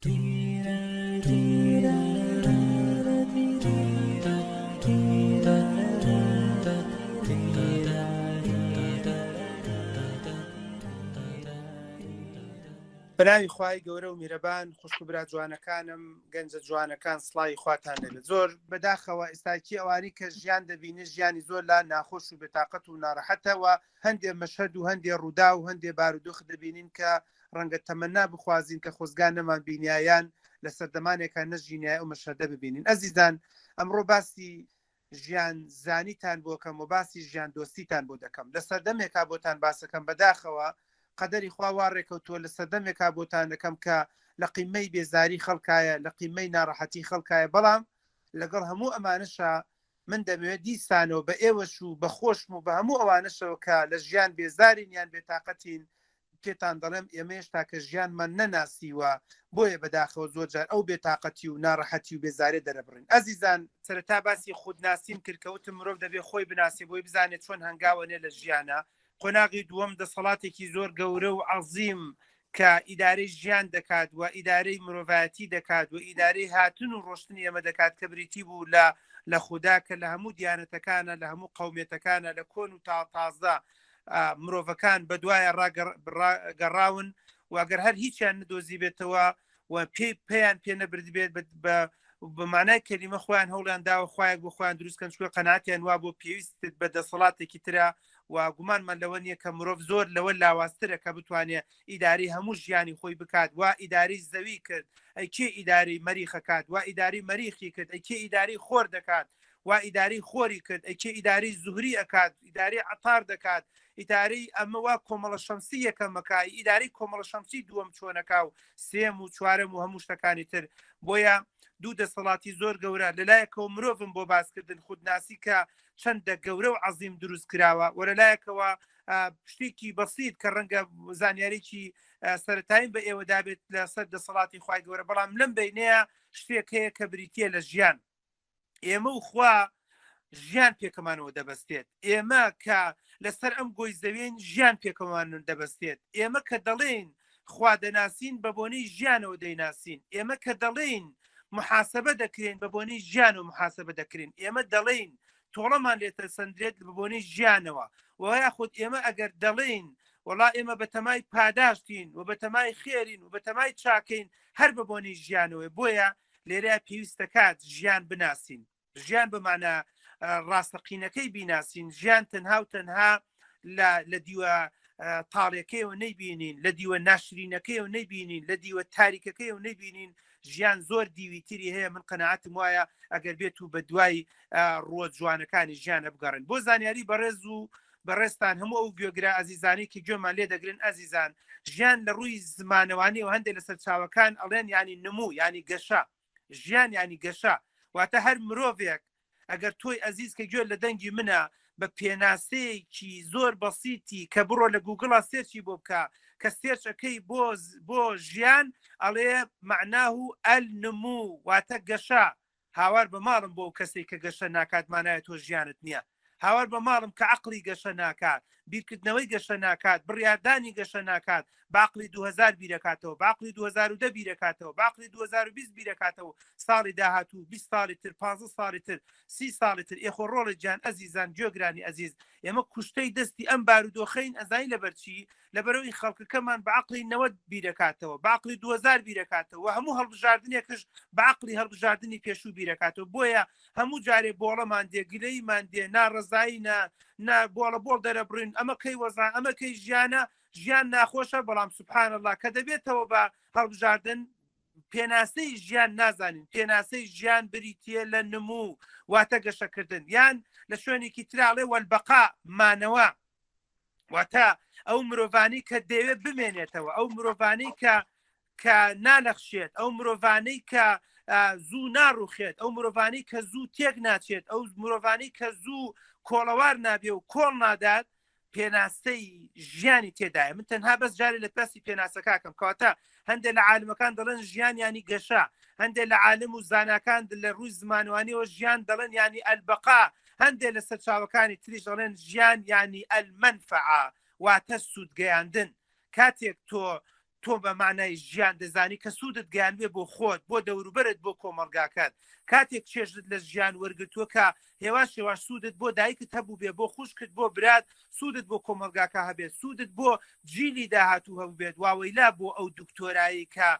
بەناوی خوای گەورە و میرەبان خوشک و برا جوانەکانم گەنجە جوانەکان سڵاوی خواتان لێبێت. زۆر بەداخەوە ئێستاکی ئەوانی کە ژیان دەبینی ژیانی زۆر لا ناخۆش و بێتاقەت و ناڕەحەتەوە هەندێک مەشهەد و هەندێک ڕوودا و هەندێک بارودۆخ دەبینین کە ڕەنگە تەمەنا بخوازین کە خۆزگان نەمان بینایان لە سەردەمانێکە نەژینای ئەو مەشهەدە ببینین. ئەزیزان ئەمڕۆ باسی ژیان زانیتان بۆ کەم و باسی ژیان دۆستیتان بۆ دەکەم. لە سەردەمێکا بۆتان باسەکەم بەداخەوە قەدەری خوا وا ڕێکەوتووە لە سەردەمێکا بۆتان دەکەم کە لە قیمەی بێزاری خەڵکایە لە قیمەی ناڕەحەتی خەڵکایە، بەڵام لەگەڵ هەموو ئەمانەشە من دەمەوێت دیسانەوە بە ئێوەش و بە خۆشم و بە هەموو ئەوانەشەوە کە لە ژیان بێزارین یان بێتاقەتین پێتان دەڵێم ئێمە هێشتا کە ژیانمان نەناسیوە، بۆیە بەداخەوە زۆرجار ئەو بێتاقەتی و ناڕەحەتی و بێزارێ دەرەبڕین. ئەزیزان سەرەتا باسی خودناسیم کردکەوتم مرۆڤ دەبێت خۆی بناسی بۆی بزانێت چۆن هەنگاوەنێ لە ژیانە. قۆناغی دووەم دەسەڵاتێکی زۆر گەورە و عەزیم کە ئیدارەی ژیان دەکات و ئیدارەی مرۆڤایەتی دەکات و ئیدارەی هاتن و ڕۆشتنی ئێمە دەکات کە بریتی بوو لە خودا کە لە هەموو دیانەتەکانە لە هەموو قەومێتەکانە لە کۆن و تازە مرۆڤەکان بە دوایە ڕاگەڕاون واگەر هەر هیچیان نەدۆزی بێتەوە و پێیان پێ نەبردی بێت بەمانای کەلیمە خۆیان هەوڵیان داوە خوایەک بۆ خۆیان دروستکەن چکە قەناعەتیان وا بۆ پێویستت بە دەسەڵاتێکی ترە و گومانمان لەوە نییە کە مرۆڤ زۆر لەوە لاوااسترە کە بتوانێت ئیداری هەموو ژیانی خۆی بکات و ئیداری زەوی کرد ئەیکێ ئیداری مەریخەکات و ئیداری مەریخی کرد ئەیکێ ئیداری خۆر دەکات و ئیداری خۆری کرد ئەیکێ ئیداری زوهری ئەکات ئیداری عەتار دەکات ئیداری ئەمە وا کۆمەڵە شەمسی یەکەمەکای ئیداری کۆمەڵە شەمسی دووەم چۆنەکا و سێم و چوارەم و هەموو شتەکانی تر. بۆیە دوو دەسەڵاتی زۆر گەورە لەلایەکەوە مرۆڤم بۆ باسکردن خودناسی کە چەندە گەورە و عەزیم دروست کراوە و لەلایەکەوە شتێکی بەسیط کە ڕەنگە زانیاریی سەرەتایی بە ئێوەدا بێت لەسەر دەسەڵاتی خوای گەورە، بەڵام لەم بینەیە شتێک هەیە کە بریتە لە ژیان. ئێمە و خوا ژیان پێکەمانەوە دەبەستێت، ئێمە کە لەسەر ئەم گۆی زەوێن ژیان پێکەمان دەبەستێت، ئێمە کە دەڵێن خوا دەناسین بە بۆنەی ژیانەوە دەیناسین، ئێمە کە دەڵێن محاسبە دەکرێن بە بۆنەی ژیان و محاسبە دەکرێن، ئێمە دەڵێن تۆڵەمان لێتە سندرێت بە بۆنەی ژیانەوە وایە خودت ئێمە ئەگەر دەڵێن وڵا ئێمە بە تەمای پاداشتین و بە تەمای خێرین و بە تەمای چاکەین هەر بە بۆنەی ژیانەوە. بۆیە لێرە پێویستە کات ژیان بناسین، ژیان بمانە ڕاستەقینەکەی بیناسین، ژیان تەنها و تەنها لە دیوە تاڵەکەیەوە نەیبینین، لە دیوە ناشرینەکەیەوە نەیبینین، لە دیوە تاریکەکەیەوە نەیبینین. ژیان زۆر دیویتری هەیە، من قەنەعەتم وایە ئەگەر بێت و بە دوای ڕۆژ جوانەکانی ژیانە بگەڕن. بۆ زانیاری بەڕێز و بەڕێستان هەموو ئەو گوێگرا ئەزیزانی کە گوێمان لێ دەگرن ئەزیزان، ژیان لە ڕووی زمانەوانی و هەندێک لەسەر چاوەکان ئەڵێن ینی نموو ینی گەشە، ژیان ینی گەشە، واتە هەر مرۆڤێک ئەگەر تۆی ئەزیز کە گوێ لە دەنگی منە بە پێناسەیەکی زۆر بەسیتی کە بڕۆ لە گوگڵا سێرچی بۆ بکە کە سێرچەکەی بۆ ژیان ئەڵێ معناه ئەلنموو واتە گەشە. هاوار بە ماڵم بۆ کەسێک کە گەشە ناکاتمانایە تۆ ژیانت نییە، هاوار بە ماڵم کە عەقڵی گەشە ناکات، بیرکردنەوەی گەشە ناکات، بڕیاردانی گەشە ناکات، باقلی 2000 بیرەکاتەوە، باقلی 2010 بیرەکاتەوە، باقلی 2020 بیرەکاتەوە، ساڵی داهاتوو 20 ساڵی تر 15 ساڵی تر 30 ساڵی تر. ئێخۆ ڕۆڵی جان ئەزیزان گوێگرانی ئەزیز، ئێمە کوشتەی دەستی ئەم بارودۆخەین ئەزانی لەبەرچی لەبەرەوەی خەڵکەکەمان بە عەقلی 90 بیرەکاتەوە، باقلی 2000 بیرەکاتەوە، هەموو هەڵبژاردنێکش بە عەقلی هەڵبژاردننی پێشوو بیرەکاتەوە. بۆیە هەموو جارێ بۆڵەمان دێ گلەیمان دێ ناڕزایی بۆڵە بۆڵ دەرەبڕین ئەمە کەی وەزا ئەمە کەی ژیانە، ژیان ناخۆشە، بەڵام سوبحان الله کە دەبێتەوە بە هەڵبژاردن پێناسەی ژیان نازانین، پێناسەی ژیان بریتە لە نموو واتە گەشەکردن، یان لە شوێنێکی تراڵێ وەلبەقا مانەوە، واتە ئەو مرۆڤانەی کە دەوێت بمێنێتەوە، ئەو مرۆڤانەی کە نانەخشێت، ئەو مرۆڤانەی کە زوو ناڕوخێت، ئەو مرۆڤانەی کە زوو تێک ناچێت، ئەو مرۆڤانەی کە زوو کۆڵەوار نابێ و کۆڵ نادات، پێناسەی ژیانی تێدایە. من تەنها بەس جارێ لە پاسی پێناسەکەکەم کەواتە هەندێک لە عالمەکان دەڵێن ژیان ینی گەشە، هەندێک لە عالم و زاناکان لە ڕووی زمانوانیەوە ژیان دەڵێن ینی ئەلبەقا، هەندێک لە سەرچاوەکانی تریش دەڵێن ژیان ینی ئەلمەنفعە واتە سوودگەیاندن. کاتێک تۆ تۆ بە معنای ژیان دەزانی کە سوودت گیانبێ بۆ خۆت بۆ دەوروبەرت بۆ کۆمەلگاکات کاتێک چێژت لە ژیان وەرگتووە کە هێواش هێواش سوودت بۆ دایکت هەبوو بێ بۆ خوشکت بۆ برات سوودت بۆ کۆمەلگاکە هەبێت سوودت بۆ جیلی داهاتوو هەبوو بێت واوەیلا بۆ ئەو دکتۆرایی کە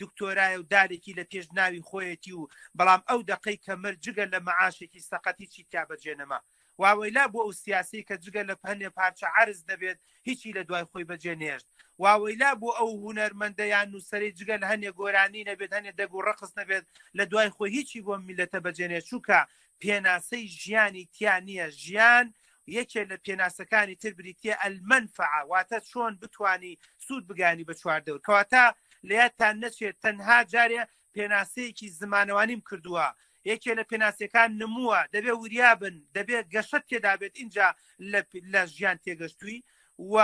دکتۆرایە و دارێکی لە پێش ناوی خۆیەتی و بەڵام ئەو دقەی کە مەر جگە لە مەعاشێکی سەقەتی چی تا بەجێنەما واوەیلا بۆ ئەو سیاسی کە جگە لە هەندێ پارچە عرز دەبێت هیچی لە دوای خۆی بەجێنێشت واوەیلا بۆ ئەو هونەرمەندەیان نووسەری جگە لە هەندێک گۆرانی نەبێت هەندێک دەگ و ڕقص نەبێت لە دوای خۆی هیچی بۆ میلەتە بەجێنێت چووکە پێناسەی ژیانی تیان نییە ژیان یەکێ لە پێناسەکانی تر بریتە ئەلمەنفعە واتە چۆن بتانی سوود بگانی بە چواردەور کەواتە لەیەتان نەچێت تەنها جارێ پێناسەیەکی زمانەوانیم کردووە یەکێ لە پێناسەکان نمووە دەبێ وریابن دەبێت گەشت تێدابێت اینجا لە ژیان تێگەشتووی و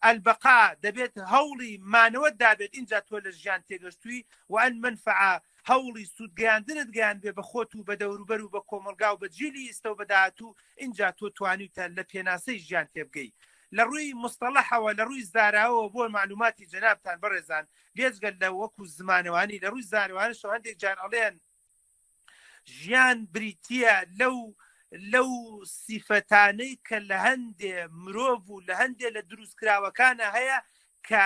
ئەلبەقا دەبێت هەوڵی مانەوەت دابێت اینجا تۆ لە ژیان تێگەشتووی و ئەن منفعە هەوڵی سوودگەیاندنت گەیان بێ بە خۆت و بە دەوروبەر و بە کۆمەلگا و بە جیلی ئێستا و بەداهاتوو اینجا تۆ توانیتە لە پێناسەی ژیان تێبگەی لە ڕووی مستەڵەحەوە لە ڕووی زاراوە بۆ معلوماتی جەنابتان بەڕێزان بێجگەل لە وەکو زمانەوانی لە ڕووی زاروانش هەندێک جار ئەڵێن ژیان بریتە لەو سیفەتانەی کە لە هەندێ مرۆڤ و لە هەندێ لە دروستکراوەکانە هەیە کە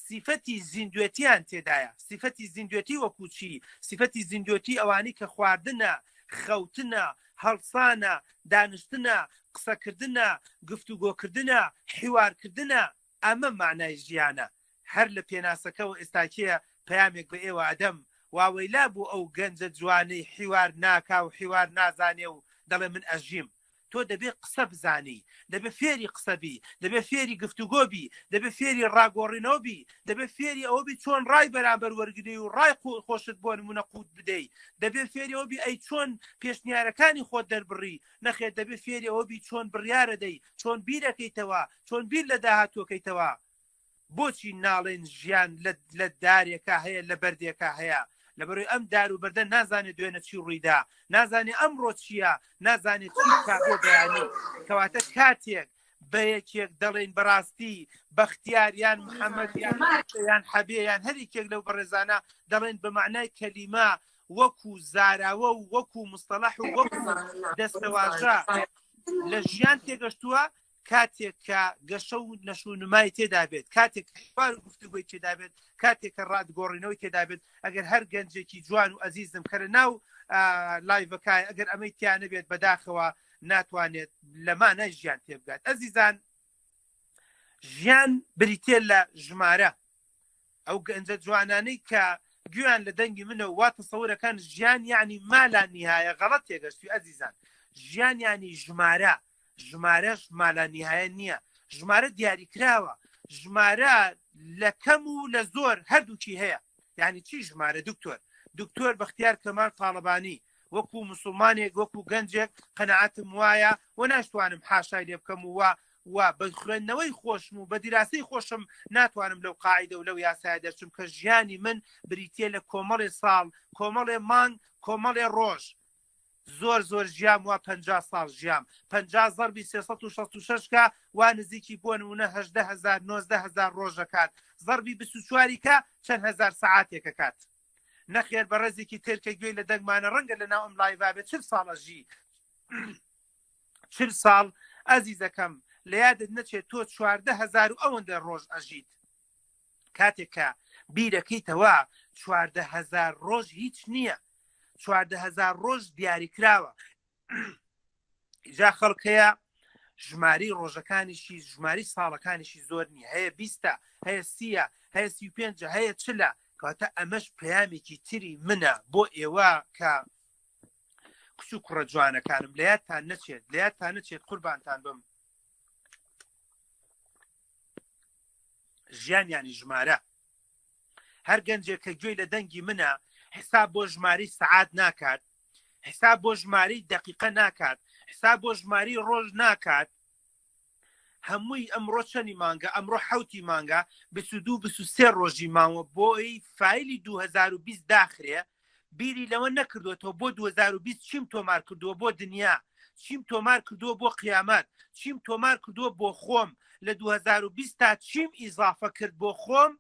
سیفەتی زیندوێتیان تێدایە سیفەتی زیندوێتی وەکو چی سیفەتی زیندوێتی ئەوانی کە خواردنە خەوتنە هەڵسانە دانیشتنە قسەکردنە گفتوگۆکردنە حیوارکردنە ئەمە معنای ژیانە هەر لە پێناسەکەەوە ئێستاکیە پەیامێک بە ئێوە ئەدەم واوەیلا بوو ئەو گەنجە جوانەی حیوار ناکا و حیوار نازانێ و دەڵێ من ئەژیم تۆ دەبێت قسە بزانی دەبێت فێری قسەبی دەبێت فێری گفتوگۆبی دەبێت فێری ڕاگۆڕینەوەبی دەبێت فێری ئەوەبی چۆن ڕای بەرامبەر وەرگری و ڕای خۆشت بۆ نمونە قوت بدەیت دەبێت فێری ئەوبی ئەی چۆن پێشنیارەکانی خۆت دەربڕی نەخێت دەبێت فێری ئەوبی چۆن بڕیارە دەی چۆن بیرەکەیتەوە چۆن بیر لە داهاتووەکەیتەوە بۆچی ناڵێن ژیان لە دارێکە هەیە لە بەردێکە هەیە لەبەروی ئەم دار و بەردە نازانێت دوێنە چی ڕوویدا نازانێت ئەمڕۆ چییە نازانێت چی کابۆ بەیانی کەواتە کاتێک بە یەکێک دەڵێن بەڕاستی بەختیاریان محەممەد یان حەبێیان هەریکێک لەو بەڕێزانە دەڵێن بە معنای کەلیما وەکو زاراوە و وەکو مستەڵەح و وەکو دەستەواژە لە ژیان تێگەشتووە کاتێک کە گەشە و نەشونمای تێدا بێت کاتێک خوار گفتوگوی تێدا بێت کاتێک کە ڕادگۆڕینەوەی تێدا بێت ئەگەر هەر گەنجێکی جوان و ئەزیزم کە ناو لایڤەکای ئەگەر ئەمەی تیانە بێت بەداخەوە ناتوانێت لەمانە ژیان تێبگات ئەزیزان ژیان بریتێ لە ژمارە ئەو گەنجە جوانانەی کە گویان لە دەنگی منە وا تەسەورەکان ژیان یعنی مالان نیهایە غەڵەت تێگەشتی ئەزیزان ژیان یعنی ژمارە ژمارەش مالانیهایە نییە ژمارە دیاریکراوە ژمارە لە کەم و لە زۆر هەردووکی هەیە یعنی چی ژمارە دکتۆر بەختیار کەمال تاڵبانی وەکو مسلمانێک وەکو گەنجێک قەنەعەتم وایە و ناشتوانم حاشای لێ بکەم و بە خوێندنەوەی خۆشم و بە دیراسی خۆشم ناتوانم لەو قاعدە و لەو یاسایە دەرچم کە ژیانی من بریتێ لە کۆمەڵێ ساڵ کۆمەڵێ مانگ کۆمەڵێ ڕۆژ زۆر ژیام وە 50 ساڵ ژیام 50 ضربی 366 کە وا نزیکی بۆ نمونە 18,000 19,000 ڕۆژەکات ضربی 24 کە چەند هزار سەعاتێکە کات نەخێر بە ڕێزێکی ترکە گوێی لە دەنگمانە ڕەنگە لە ناو ئەم لایڤا بێت 40 ساڵە ژی 40 ساڵ ئەزیزەکەم لە یادت نەچێت تۆ 14,000 و ئەوەندە ڕۆژ ئەژیت کاتێکە بیرەکەیتەوە 14,000 ڕۆژ هیچ نییە 14,000 ڕۆژ دیاریکراوە جا خەڵکەیە ژماری ڕۆژەکانیشی ژماری ساڵەکانیشی زۆر نییە هەیە 20 هەیە 30 هەیە 35 هەیە چلە کەواتە ئەمەش پەیامێکی تری منە بۆ ئێوە کە کچ و کوڕە جوانەکانم لەیادتان نەچێت قوربانتان بم ژیان یانی ژمارە هەر گەنجێک کە گوێی لە دەنگی منە حساب بۆ ژماری سەعات ناکات حساب بۆ ژماری دەقیقە ناکات حساب بۆ ژماری ڕۆژ ناکات هەمووی ئەمڕۆ چەندی مانگە ئەمڕۆ حوتی مانگە 22-23 ڕۆژی ماوە بۆی فایلی 2020 داخرێ بیری لەوە نەکردوێتەوە بۆ 2020 چیم تۆمار کردووە بۆ دنیا چیم تۆمار کردووە بۆ قیامەت، چیم تۆمار کردووە بۆ خۆم لە 2020 تا چیم ئیزافە کرد بۆ خۆم،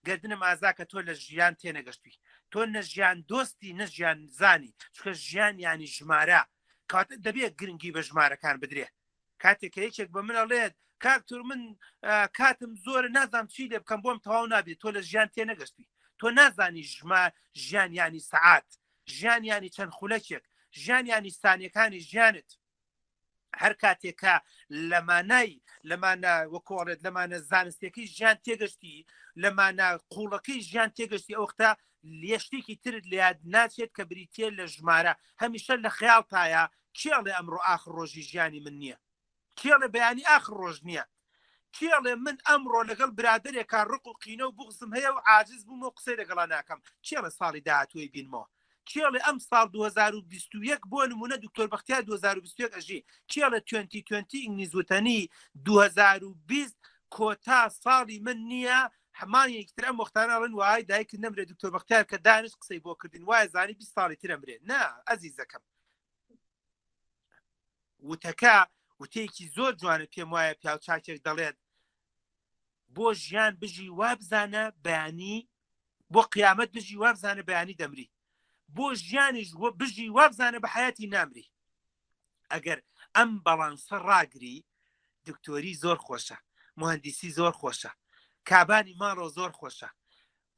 گردنم ئازاکە تۆ لە ژیان تێنەگەشتوی، تۆ نە ژیان دۆستی نە ژیان زانی، چکە ژیان ینی ژمارە، کاتە دەبێت گرنگی بە ژمارەکان بدرێ. کاتێک کە یەکێک بە منەڵێت کاکتور من کاتم زۆرە نازام چی لێ بکەم بۆم تەواو نابێت، تۆ لە ژیان تێنەگەشتوی، تۆ نازانی ژیان ینی سەعات، ژیان ینی چەند خولەکێک، ژیان ینی ستانیەکانی ژیانت. هەر کاتێکە لەمانە وەکۆڵێت لەمانە زانستیەکەی ژیان تێگەشتی، لەمانە قوڵەکەی ژیان تێگەشتی، ئەو وەختە لێشتێکی ترت لە یاد ناچێت کە بریتێ لە ژمارە. هەمیشە لە خەیاڵتایە کێڵێ ئەمڕۆ ئاخر ڕۆژی ژیانی من نییە، کێڵێ بەیانی ئاخر ڕۆژ نییە، کێڵێ من ئەمڕۆ لەگەڵ برادێکە ڕق و قینە و بغزم هەیە و عاجز بووم و قسەی لەگەڵا ناکەم، کێڵە ساڵی داهاتووی بینمەوە، کێڵێ ئەم ساڵ 2021 بۆ نمونە دکتۆر بەختیار 2021 ئەژی، کێڵە 2020 ئینگلیزوتەنی 2020 کۆتا ساڵی من نییە، هەمانیەکتر ئەم وەختانەڵن وای دایک نەمرێت دکتۆر بەختیار کە دانش قسەی بۆ کردین وایە زانی 20 ساڵی ترەمرێت. نا ئەزیزەکەم، وتەکە وتەیەکی زۆر جوانە پێم وایە پیاو چاکێک دەڵێت بۆ ژیان بژی وابزانە بەیانی، بۆ قیامەت بژی وابزانە بەیانی دەمری، بۆ ژیانیش بژی وابزانە بە حیاتی نامری. ئەگەر ئەم بەڵانسە ڕاگری دکتۆری زۆر خۆشە، مهندسی زۆر خۆشە، کابانی ماڵەوە زۆر خۆشە،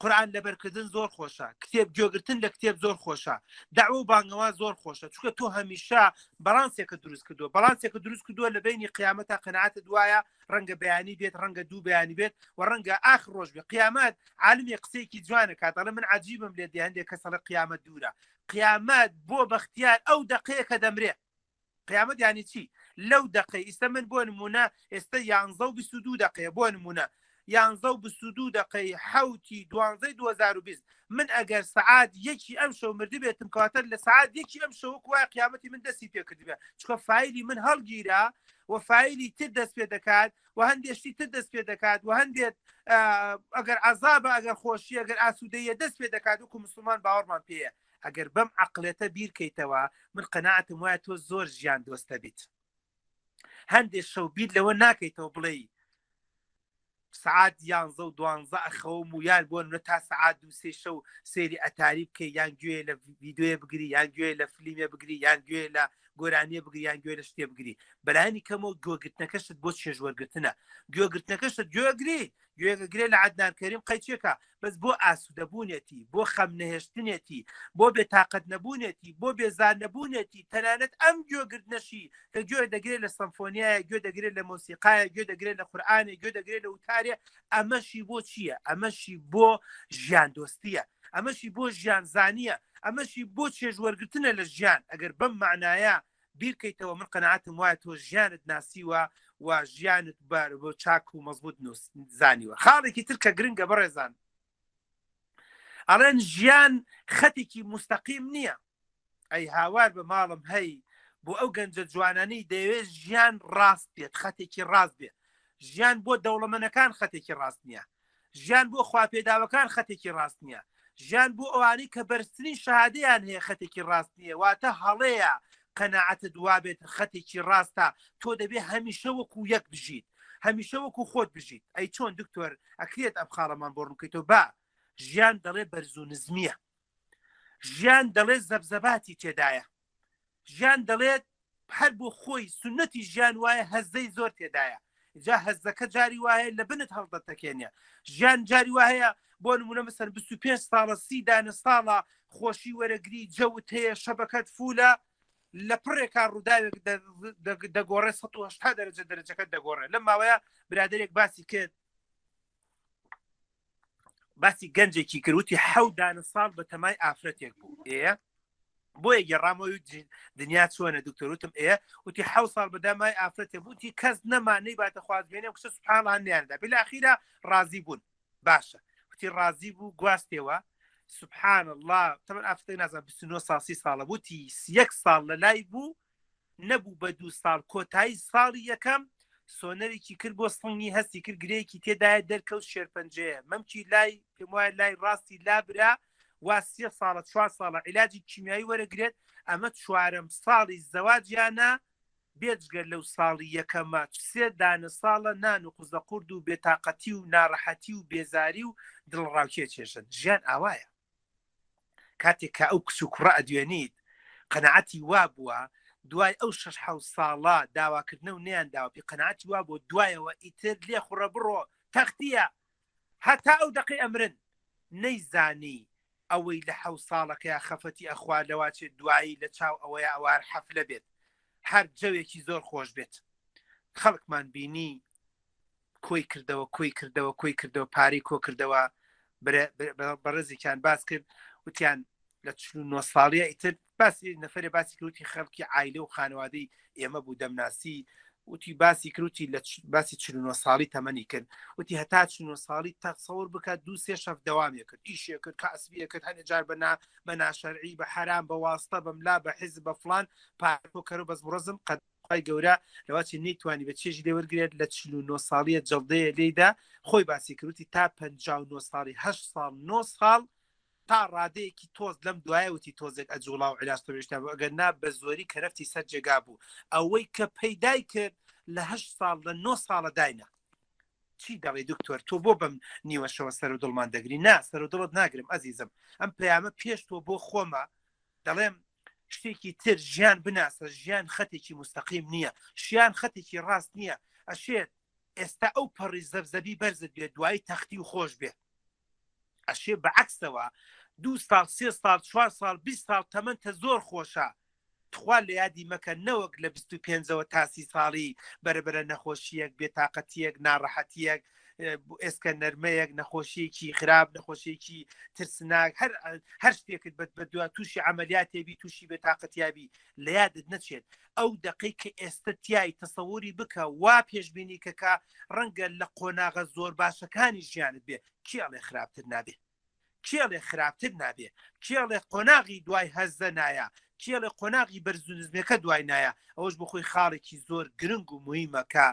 قورآن لەبەرکردن زۆر خۆشە، کتێب گوێگرتن لە کتێب زۆر خۆشە، داوا و بانگەوا زۆر خۆشە، چونکە تۆ هەمیشە بەڵانسێکە دروست کردووە، بەڵانسێکە دروست کردووە لە بینی قیامەتە قەناعەتت وایە ڕەنگە بەیانی بێت، ڕەنگە دوو بەیانی بێت و ڕەنگە ئاخر ڕۆژ بێت. قیامەت عالمی قسەیەکی جوانە کاتەڵە من عەجیبم لێ هەندێک کەسەڵە قیامەت دوورە. قیامەت بۆ بەختیار ئەو دەقەیە کە دەمرێ. قیامەت یانی چی؟ لەو دەقەی ئێستا من بۆ نمونە ئێستا 11:22 دقەیە بۆ نمونە 11:22 دقەی حوتی 12/2020 من ئەگەر سعات یەکی ئەم شەو مردی بێتم کاتە لە سعات یەکی ئەم شەو وایە قیامەتی من دەستی پێکردی بێ، چکە فایلی من هەڵگیرا و فایلی تر دەست پێ دەکات و هەندێشتی تر دەست پێ دەکات و هەندێت ئەگەر عەزابە ئەگەر خۆشی ئەگەر ئاسوودەیە دەست پێ دەکات وەکو مسلمان باوەڕمان پێیە. ئەگەر بەم عەقڵێتە بیرکەیتەوە من قەناعەتم وایە تۆ زۆر ژیان دۆستە بیت. هەندێک شەو بیت لەوە ناکەیتەوە بڵێ سعات 11 و 12 ئەخەوم و یان بۆ تا سعات 2-3 شەو سێری ئەتاری بکەی، یان گوێ لە ڤیدیۆیە بگری، یان گوێ لە فلیمە بگری، یان گوێ لە گۆرانیە بگری، یان گوێ لە شتێ بگری. بەلایانی کەمەوە گوێگرتنەکەشت بۆ چێژوەرگرتنە، گوێگرتنەکەشت گوێگرێ لە عەدنان کەریم قەیچێکە بەس بۆ ئاسوودەبوونێتی، بۆ خەم نەهێشتنێتی، بۆ بێتاقەت نەبوونێتی، بۆ بێزار نەبوونێتی. تەنانەت ئەم گوێگرتنەشی کە گوێ دەگرێت لە سەمفۆنیایە، گوێ دەگرێت لە مۆسیقایە، گوێ دەگرێت لە قورئانێ، گوێ دەگرێت لە وتارێ، ئەمەشی بۆ چییە؟ ئەمەشی بۆ ژیان دۆستیە، ئەمەشی بۆ ژیان زانیە، ئەمەشی بۆ چێژوەرگرتنە لە ژیان. ئەگەر بەم معنایە بیرکەیتەوە من قەناعەتم وایە تۆ ژیانت ناسیوە و ژیانت بۆ چاک و مەزبوط زانیوە. خاڵێکی تر کە گرنگە بەڕێزان، ئەڵێن ژیان خەتێکی مستەقیم نییە. ئەی هاوار بە ماڵم هەی بۆ ئەو گەنجە جوانانەی دەیەوێت ژیان ڕاست بێت، خەتێکی ڕاست بێت. ژیان بۆ دەوڵەمەنەکان خەتێکی ڕاست نییە، ژیان بۆ خواپێداوەکان خەتێکی ڕاست نییە، ژیان بۆ ئەوانەی کە بەرزترین شەهادەیان هەیە خەتێکی ڕاست نییە. واتە هەڵەیە قەناعەتت وابێت خەتێکی ڕاستە، تۆ دەبێ هەمیشە وەکو یەک بژیت، هەمیشە وەکو خۆت بژیت. ئەی چۆن دکتۆر ئەکرێت ئەم خاڵەمان بۆ ڕوونکەیتەوە؟ با ژیان دەڵێ بەرز و نزمیە، ژیان دەڵێ زەبزەباتی تێدایە، ژیان دەڵێت هەر بۆ خۆی سنەتی ژیان وایە هەزەی زۆر تێدایە، جا هەزەکە جاری وایە لە بنت هەڵدەتەکێنێ. ژیان جاری وایە بۆ نمونە مەسەر 25 ساڵە 30 ساڵە خۆشی وەرەگری جەوت هەیە شەبەکەت فولە لە پڕێکا ڕووداوێک دەگۆڕێ 180 دەرەجە دەرەجەکەت دەگۆڕێ. لەم ماوەیە برادێک باسی کرد، باسی گەنجێکی کردوتی 7 ساڵ بە تەمای ئافرەتێک بوو. بۆ گەڕامەوەی دنیا چۆنە دکتۆروتم وتی 7 ساڵ بەدامای ئافرەتێ بووتی کەس نەمانەی باتە خوازبێنێ کشە سوبحان الله هەندیاندا بلاخیرە ڕازی بوون. باشە وتی ڕازی بوو گواستێەوە سبحان الله تەمەن ئافرەتەی نازان 29 ساڵ 30 ساڵە بووتی 1 ساڵ لە لای بوو نەبوو بە 2 ساڵ کۆتایی ساڵی یەکەم سۆنەرێکی کرد بۆ سڵنگی هەستی کرد گرەیەکی تێدایە دەرکەوت شێرپەنجەیە مەمکی لای پێم وایە لای ڕاستی لابرا وا 3 ساڵە 4 ساڵە عیلاجی کیمیایی وەرەگرێت ئەمە 4ەم ساڵی زەواجیانە بێجگەر لەو ساڵی یەکەمە 3 دانە ساڵە نان و قوزەقورد و بێتاقەتی و ناڕەحەتی و بێزاری و دڵڕاوکێ چێشن ژیان ئاوایە کاتێک کە ئەو کچ و کوڕە ئەدوێنیت قەنەعەتی وا بووە دوای ئەو 6 ساڵە داواکردنە و نەیانداوە پێ قەنەعەتی وا بۆ دوایەوە ئیتر لێ خوڕە بڕۆ تەختیە هەتا ئەو دەقی ئەمرن نەیزانی ئەوەی لە 7 ساڵەکەی خەفەتی ئەخوا لەواچێ دوایی لە چاو ئەوەیە ئەوار حەفلە بێت هەر جەوێکی زۆر خۆش بێت خەڵکمان بینی کۆی کردەوە پارەی کۆ کردەوە بەڕێزێکیان باس کرد وتیان لە 49 ساڵیە ئیتر باسی نەفرێ باسی کردوتی خەڵکی عایلە و خانەوادەی ئێمە بوو دەمناسی وتی باسی کروتی لە باسی 49 ساڵی تەمەنی کرد وتی هەتا 49 ساڵی تەسەوور بکات 2-3 شەف دەوامیە کرد ئیشێ کرد کەسبیە کرد هەنێ جار بە ناشەرعی بە حرام بە واستە بەملا بە حیزب بە فڵان پارۆکەرە بەس بڕزم قەدای گەورە لەواچی نەیتوانی بە چێژی لێوەرگێت لە 49 ساڵیە جەڵدەیە لێیدا خۆی باسی کردوتی تا 59 ساڵی 8 ساڵ 9 ساڵ تا ڕادەیەکی تۆز لەم دوایەوتی تۆزێک ئەجوڵا و علاجتەوێشتا بوو ئەگەر نا بە زۆری کەرەفتی سەر جێگا بوو ئەوەی کە پەیدای کرد لە 8 ساڵ لە 9 ساڵە داینە چی دەڵێ دکتۆر تۆ بۆ بەم نیوەشەوە سەر و دڵمان دەگری نا سەر و دڵت ناگرم ئەزیزم ئەم پەیامە پێش تۆ بۆ خۆمە دەڵێم شتێکی تر ژیان بناسە ژیان خەتێکی مستەقیم نییە ژیان خەتێکی ڕاست نییە ئەشێت ئێستا ئەو پەڕی زەبزەبی بەرزت بێت دوایی تەختی و خۆش بێت ئەشێ بەعکسەوە 2 ساڵ 3 ساڵ 4 ساڵ 20 ساڵ تەمەنتە زۆر خۆشە تخوا لە یادی مەکە نەوەک لە 25ەوە تا 30 ساڵی بەرەبەرە نەخۆشیەک بێتاقەتیەک ناڕەحەتیەک ئێسکە نەرمەیەک نەخۆشیەکی خراپ نەخۆشیەکی ترسناک هەر شتێکت بە دو تووشی عملیاتێبی تووشی بێتاقەتیابی لە یادت نەچێت ئەو دقەی کە ئێستا تیای تەسەووری بکە وا پێشبینی کەکە ڕەنگە لە قۆناغە زۆر باشەکانی ژیانت بێ کێڵێ خراپتر نابێ کێڵێ خراپتر نابێ کێڵێ قۆناغی دوای هەزە نایە کێڵێ قۆناغی بەرزونزمەکە دوای نایە ئەوەش بۆ خۆی خاڵێکی زۆر گرنگ و مهمەکە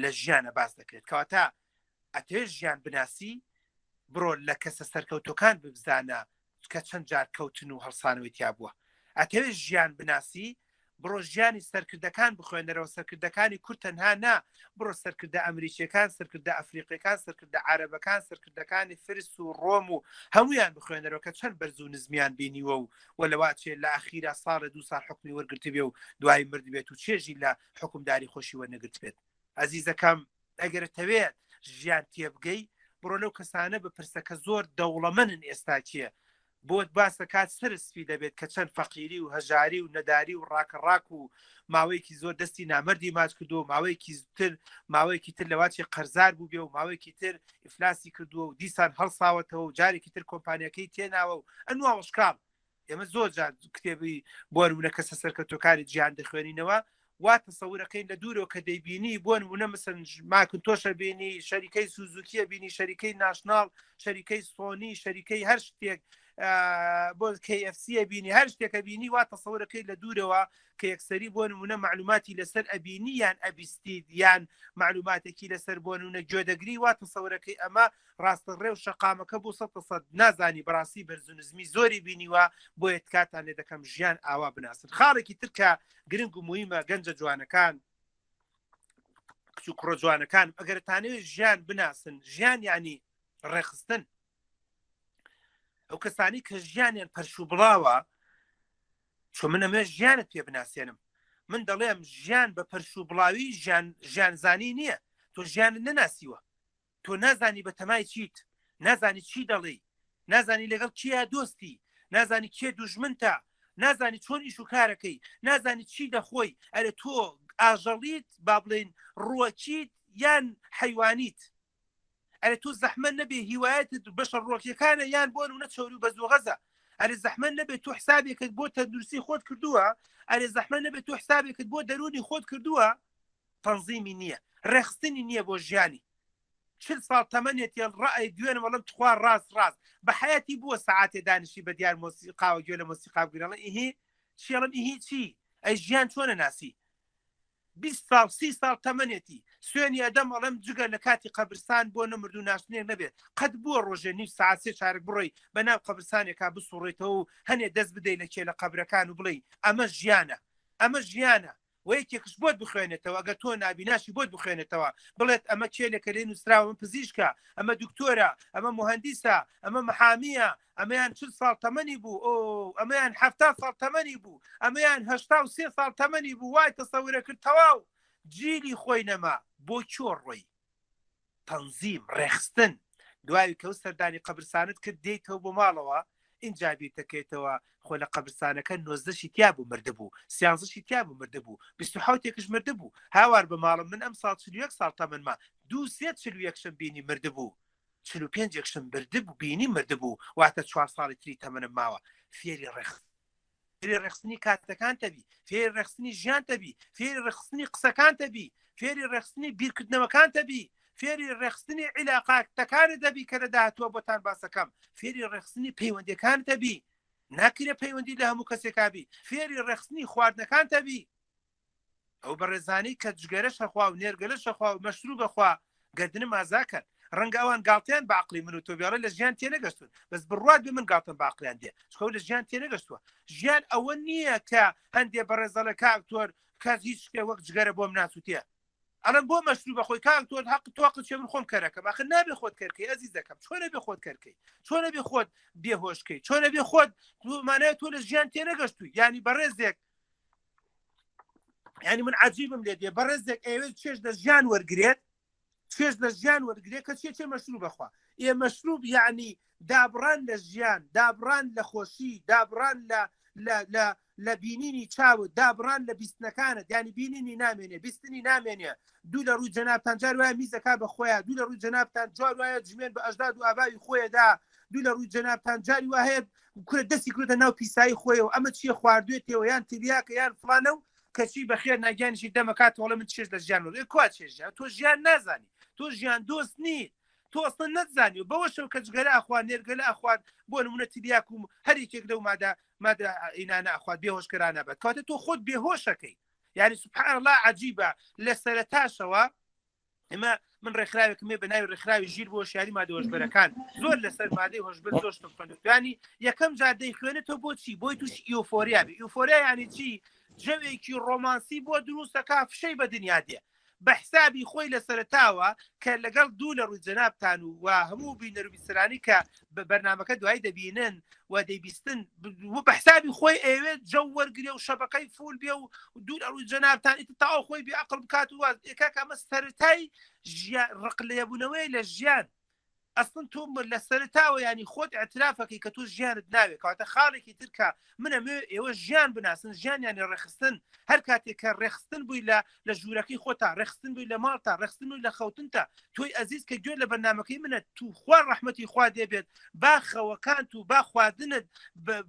لە ژیانە باز دەکرێت کەواتە ئەتێ ژیان بناسی بڕۆ لە کەسە سەرکەوتەکان ببزانە کە چەند جار کەوتن و هەڵسانەوەی تیا بووە ئەتەوێت ژیان بناسی بڕۆ ژیانی سەرکردەکان بخوێنەرەوە سەرکردەکانی کورد تەنها نا بڕۆ سەرکردە ئەمریکیەکان سەرکردە ئەفریقیەکان سەرکردە عەرەبەکان سەرکردەکانی فرس و ڕۆم و هەمویان بخوێنەرەوە کە چەند بەرز و نزمیان بینیوە و لەواچێ لە ئەخیرا ساڵە 2 ساڵ حکمی وەرگرتی بێ و دوای مرد بێت و چێژی لە حکومداری خۆشی وەرنەگرت بێت ئەزیزەکەم ئەگەرتەوێت ژیان تێبگەی بڕۆ لەو کەسانە بپرسە کە زۆر دەوڵەمەنن ئێستا چییە بۆت باسە کات سەرسپی دەبێت کە چەند فەقیری و هەژاری و نەداری و ڕاکەڕاک و ماوەیەکی زۆر دەستی نامەردی ماچ کردو ماوەیەکی تر لەواچی قەرزار بوو بێ و ماوەیەکی تر ئیفلاسی کردووە و دیسان هەڵساوەتەوە و جارێکی تر کۆمپانیەکەی تێناوە و ئەنواوەشکام ئێمە زۆر جار کتێبی بۆ نمونە کەسە سەرکەوتۆکاری جیهان دەخوێنینەوە وا تەسەورەکەین لە دوورەوە کە دەیبینی بۆ نمونە مەسەن ماکنتۆشە بینی شەریکەی سوزوکیە بینی شەریکەی ناشناڵ شەریکەی سۆنی شەریکەی هەر شتێک بۆ KFC بینی هەر شتێکە بینی وا تەسەورەکەی لە دوورەوە کە یەکسەری بۆ نمونە معلوماتی لەسەر ئەبینی یان ئەبیستید یان معلوماتێکی لەسەر بۆ نمونە گوێدەگری وا تەسەورەکەی ئەمە ڕاستەڕێ و شەقامەکە بۆ 100% نازانی بەڕاستی بەرزونزمی زۆری بینیوە بۆیە کاتان لێ دەکەم ژیان ئاوا بناسن خاڵێکی ترکە گرنگ و مهمە گەنجە جوانەکان کچ و کوڕە جوانەکان ئەگەرتانەوێت ژیان بناسن ژیان یعنی ڕێخستن ئەو کەسانی کە ژیانیان پەرش و بڵاوە چۆ من ئەمە ژیانت پێ بناسیێنم من دەڵێم ژیان بە پەرش و بڵاوی ژیانزانی نییە تۆ ژیانت نەناسیوە تۆ نازانی بە تەمای چیت نازانی چی دەڵێی نازانی لەگەڵ کیا دۆستی نازانی کێ دوژمنتە نازانی چۆن ئیش و کارەکەی نازانی چی دەخۆی ئەرێ تۆ ئاژەڵیت با بڵێن ڕووەکیت یان حەیوانیت ئەرێ تۆ زەحمە نەبێ هیوایەتت بەشە ڕۆکیەکانە یان بۆ نمونە چۆری و بەزوغەزە ئەرێ زەحمە نەبێت تۆ حسابێکت بۆ تەندروستی خۆت کردووە ئەرێ زەحمە نەبێت تۆ حسابێکت بۆ دەرونی خۆت کردووە تەنزیمی نییە ڕێخستنی نییە بۆ ژیانی 40 ساڵ تەمەنێتی ڕای دوێنە وەڵام تخوا ڕاست بە حیاتی بووە سەعاتێ دانیشی بە دیار مۆسیقاوە گوێ لە مۆسیقا بگرێڵە ئیهی چیڵم ئیهی چی ئەی ژیان چۆنە ناسی 20 ساڵ 30 ساڵ تەمەنێتی سوێنی ئەدەم ئەڵم جگە لە کاتی قەبرستان بۆ نەمردوو ناشتنێک نەبێت قەت بووە ڕۆژێ نیو ساعت سێ چارەک بڕۆی بەناو قەبرستانێکا بسوڕێتەوە و هەنێ دەست بدەیت لە کێ لە قەبرەکان و بڵێ ئەمە ژیانە ئەمە ژیانە و یەکێکش بۆت بخوێنێتەوە ئەگە تۆ نابیناشی بۆت بخوێنێتەوە بڵێت ئەمە کێلێکە لێ نووسراوە ئەمە پزیشکە ئەمە دکتۆرە ئەمە مهندیسە ئەمە محامیە ئەمەیان 40 ساڵ تەمەنی بوو ئۆ ئەمەیان 70 ساڵ تەمەنی بوو ئەمەیان 83 ساڵ تەمەنی بوو وای تەسەورە کرد تەواو جیلی خۆی نەما بۆ چۆ ڕۆی تەنزیم ڕێخستن دوای کە سەردانی قەبرستانت کرد دێیتەوە بۆ ماڵەوە اینجا بیرتەکەیتەوە خۆ لە قەبرستانەکە 90شی تیا بوو مرده بوو 13شی تیا بوو مرده بوو 27ێکش مرده بوو هاوار بە ماڵم من ئەم ساڵ 41 ساڵ تەمەنما 41شم بینی مرده بوو 45شم مرده بوو بینی مرده بوو واتە 4 ساڵی تری تەمەنم ماوە فێری ڕێخست فێری ڕێخستنی کاتەکان تەبی فێری ڕێخستنی ژیان تەبی فێری ڕێخستنی قسەکان تەبی فێری ڕێخستنی بیرکردنەوەکان تەبی فێری ڕێخستنی عیلاقاتەکانت دەبی کە لە داهاتووە بۆتان باسەکەم فێری ڕێخستنی پەیوەندیەکان تەبی ناکرێ پەیوەندی لە هەموو کەسێکابی فێری ڕێخستنی خواردنەکان تەبی ئەو بەڕێزانەی کە جگەرە شەخوا و نێرگەلە شەخوا و مەشروب بەخوا گەردنم ئازاکەن ڕەنگە ئەوان گاڵتیان باقلی من و تۆ بیاڵە لە ژیان تێنەگەشتون بەس بڕوات بێ من گاڵتم باقلیان دێ چکەوت لە ژیان تێنەگەشتووە ژیان ئەوە نییە کە هەندێ بەڕێزەڵە کاکتۆر کات هیچ شتێ وەک جگەرە بۆم ناچوتێ ئەڵم بۆ مەشروب بەخۆی کاکتۆر حەق تۆقت چێ من خۆم کەرەکەم ئاخر نابێ خۆت کەرکەی ئەزیزەکەم چۆنە بێ خۆت کەرکەی چۆنە بێ خۆت بێهۆشکەی چۆنە بێ خۆت مانایە تۆ لە ژیان تێنەگەشتووی ینی بەڕێزێک ینی من عجیبم لێ دێ بەڕێزێک ئێوە چێش لە ژیان وەرگێت چێش لە ژیان وەرگێت کە چێ مەشروب بەخوا ئێ مەشروب یعنی دابڕان لە ژیان دابڕان لە خۆشی دابڕان لە بینینی چاوت دابڕان لە بیستنەکانت ینی بینینی نامێنێ بیستنی نامێنێ دوو لە ڕووی جەنابتان جار وایە میزەکە بە خۆیان دوو لە ڕووی جەنابتان جوار وایە جمێن بە ئەژداد و ئاباوی خۆیەدا دوو لە ڕووی جەنابتان جاری وا هەیە کورە دەستی کردە ناو پیسایی خۆیەوە ئەمە چیە خواردوێتەوە یان تریاکە یان فڵانە و کەچی بەخێر ناگیانیشی دەمەکات وڵە من چێش لە ژیان کوا چێژە تۆ ژیان نازانی تۆ ژیان دۆست نیت تۆ ئەسڵ نەتزانی و بەوە شەو کە جگەرە ئەخوان نێرگەلە ئەخوات بۆ نمونە تریاک و هەرێکێک لەو مادە ئینانە ئەخوات بێهۆشکرانە بێت کاتە تۆ خۆت بێهۆشەکەی یعنی سبحان الله عجیبە لە سەرەتاشەوە ئێمە من ڕێکخراوێکم بە ناوی ڕێکخراوی ژیر بۆ شیاری مادە هۆشبەرەکان زۆر لەسەر مادەی هۆشبەر زۆر شتم خوێندوانی یەکەم جار دەیخوێنێتەوە بۆچی بۆی تووش ئیوفۆریا بێ ئیوفۆریا یعنی چی جەوێکی ڕۆمانسی بۆ دروستەکە فشەی بە دنیا دێ بە حسابی خۆی لە سەرتاوە کە لەگەڵ دوو لە ڕووی جەنابتان و هەموو بینەروبیسرانی کە بە بەرنامەکە دوای دەبینن و دەیبیستن بە حسابی خۆی ئەوێت جە وەرگێ و شەبەکەی فول بێ و دوو لە ڕووی جەنابتان ئیت تاوا خۆی بێ عەقڵ بکات و ئێکاکە ئەمە سەرەتای ڕقلێبوونەوەی لە ژیان ئەسڵن تۆ لە سەرتاوە ینی خۆت ئەترافەکەی کە تۆ ژیانت ناوێت کاتە خاڵێکی ترکە منە ئێوە ژیان بناسن ژیان یانی ڕێخستن هەر کاتێک کە ڕێخستن بووی لە ژوورەکەی خۆتا ڕێخستن بووی لە ماڵتا ڕێخستن بووی لە خەوتنتا تۆی ئەزیز کە گوێ لە بەرنامەکەی منە تو خوار ڕەحمەتی خوا دەبێت با خەوەکان و با خواردنت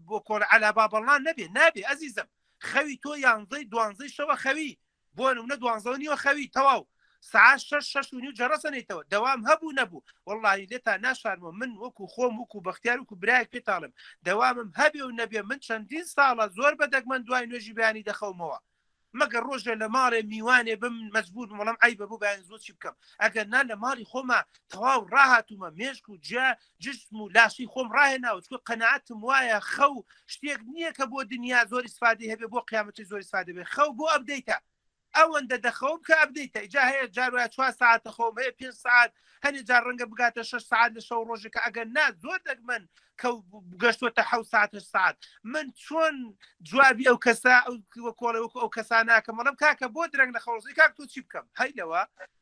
بۆ کۆڵ عەلا بابەڵان نابێ ئەزیزم خەوی تۆ 11 شەوە خەوی بۆ نمونە 12 خەوی تەواو ساعت 6 و نیو جەڕەسەنێتەوە دەوام هەبوو نەبوو وەڵڵاهی لێتا ناشارمەوە من وەکو خۆم وەکو بەختیار وەکو برایەک پێتاڵم دەوامم هەبێ و نەبێ من چەندین ساڵە زۆر بەدەگمەن دوای نوێژی بەیانی دەخەومەوە مەگەر ڕۆژە لە ماڵێ میوانێ بم مەجبور بڵم عیبە بوو بەیان زۆر چی بکەم ئەگەر نا لە ماڵی خۆمە تەواو ڕاهاتومە مێشک و جسم و لاشی خۆم ڕاهێناوە چکە قەنەعەتم وایە خەو شتێک نییە کە بۆ دنیا زۆر ئیسفادەی هەبێ بۆ قیامەتی زۆر ئیسفادە بێ خەو بۆ ئەبدەیتە ئەوەندە دەخەوم کە ئەبدەیتە جا هەیە جار وایە 4 ساعت دەخەوم هەیە 5 ساعت هەنێ جار ڕەنگە بگاتە 6 ساعت لە شەو ڕۆژێکە ئەگەر نا زۆر دەگمەن کە گەشتوەتە 7 ساعت 8 ساعت من چۆن جوابی ئەو کەسا کۆڵێ وەکو ئەو کەسان ناکەم مەڵم کاکە بۆ درەنگ لە خەوڕۆزی کاک تۆ چی بکەم هەیلەوە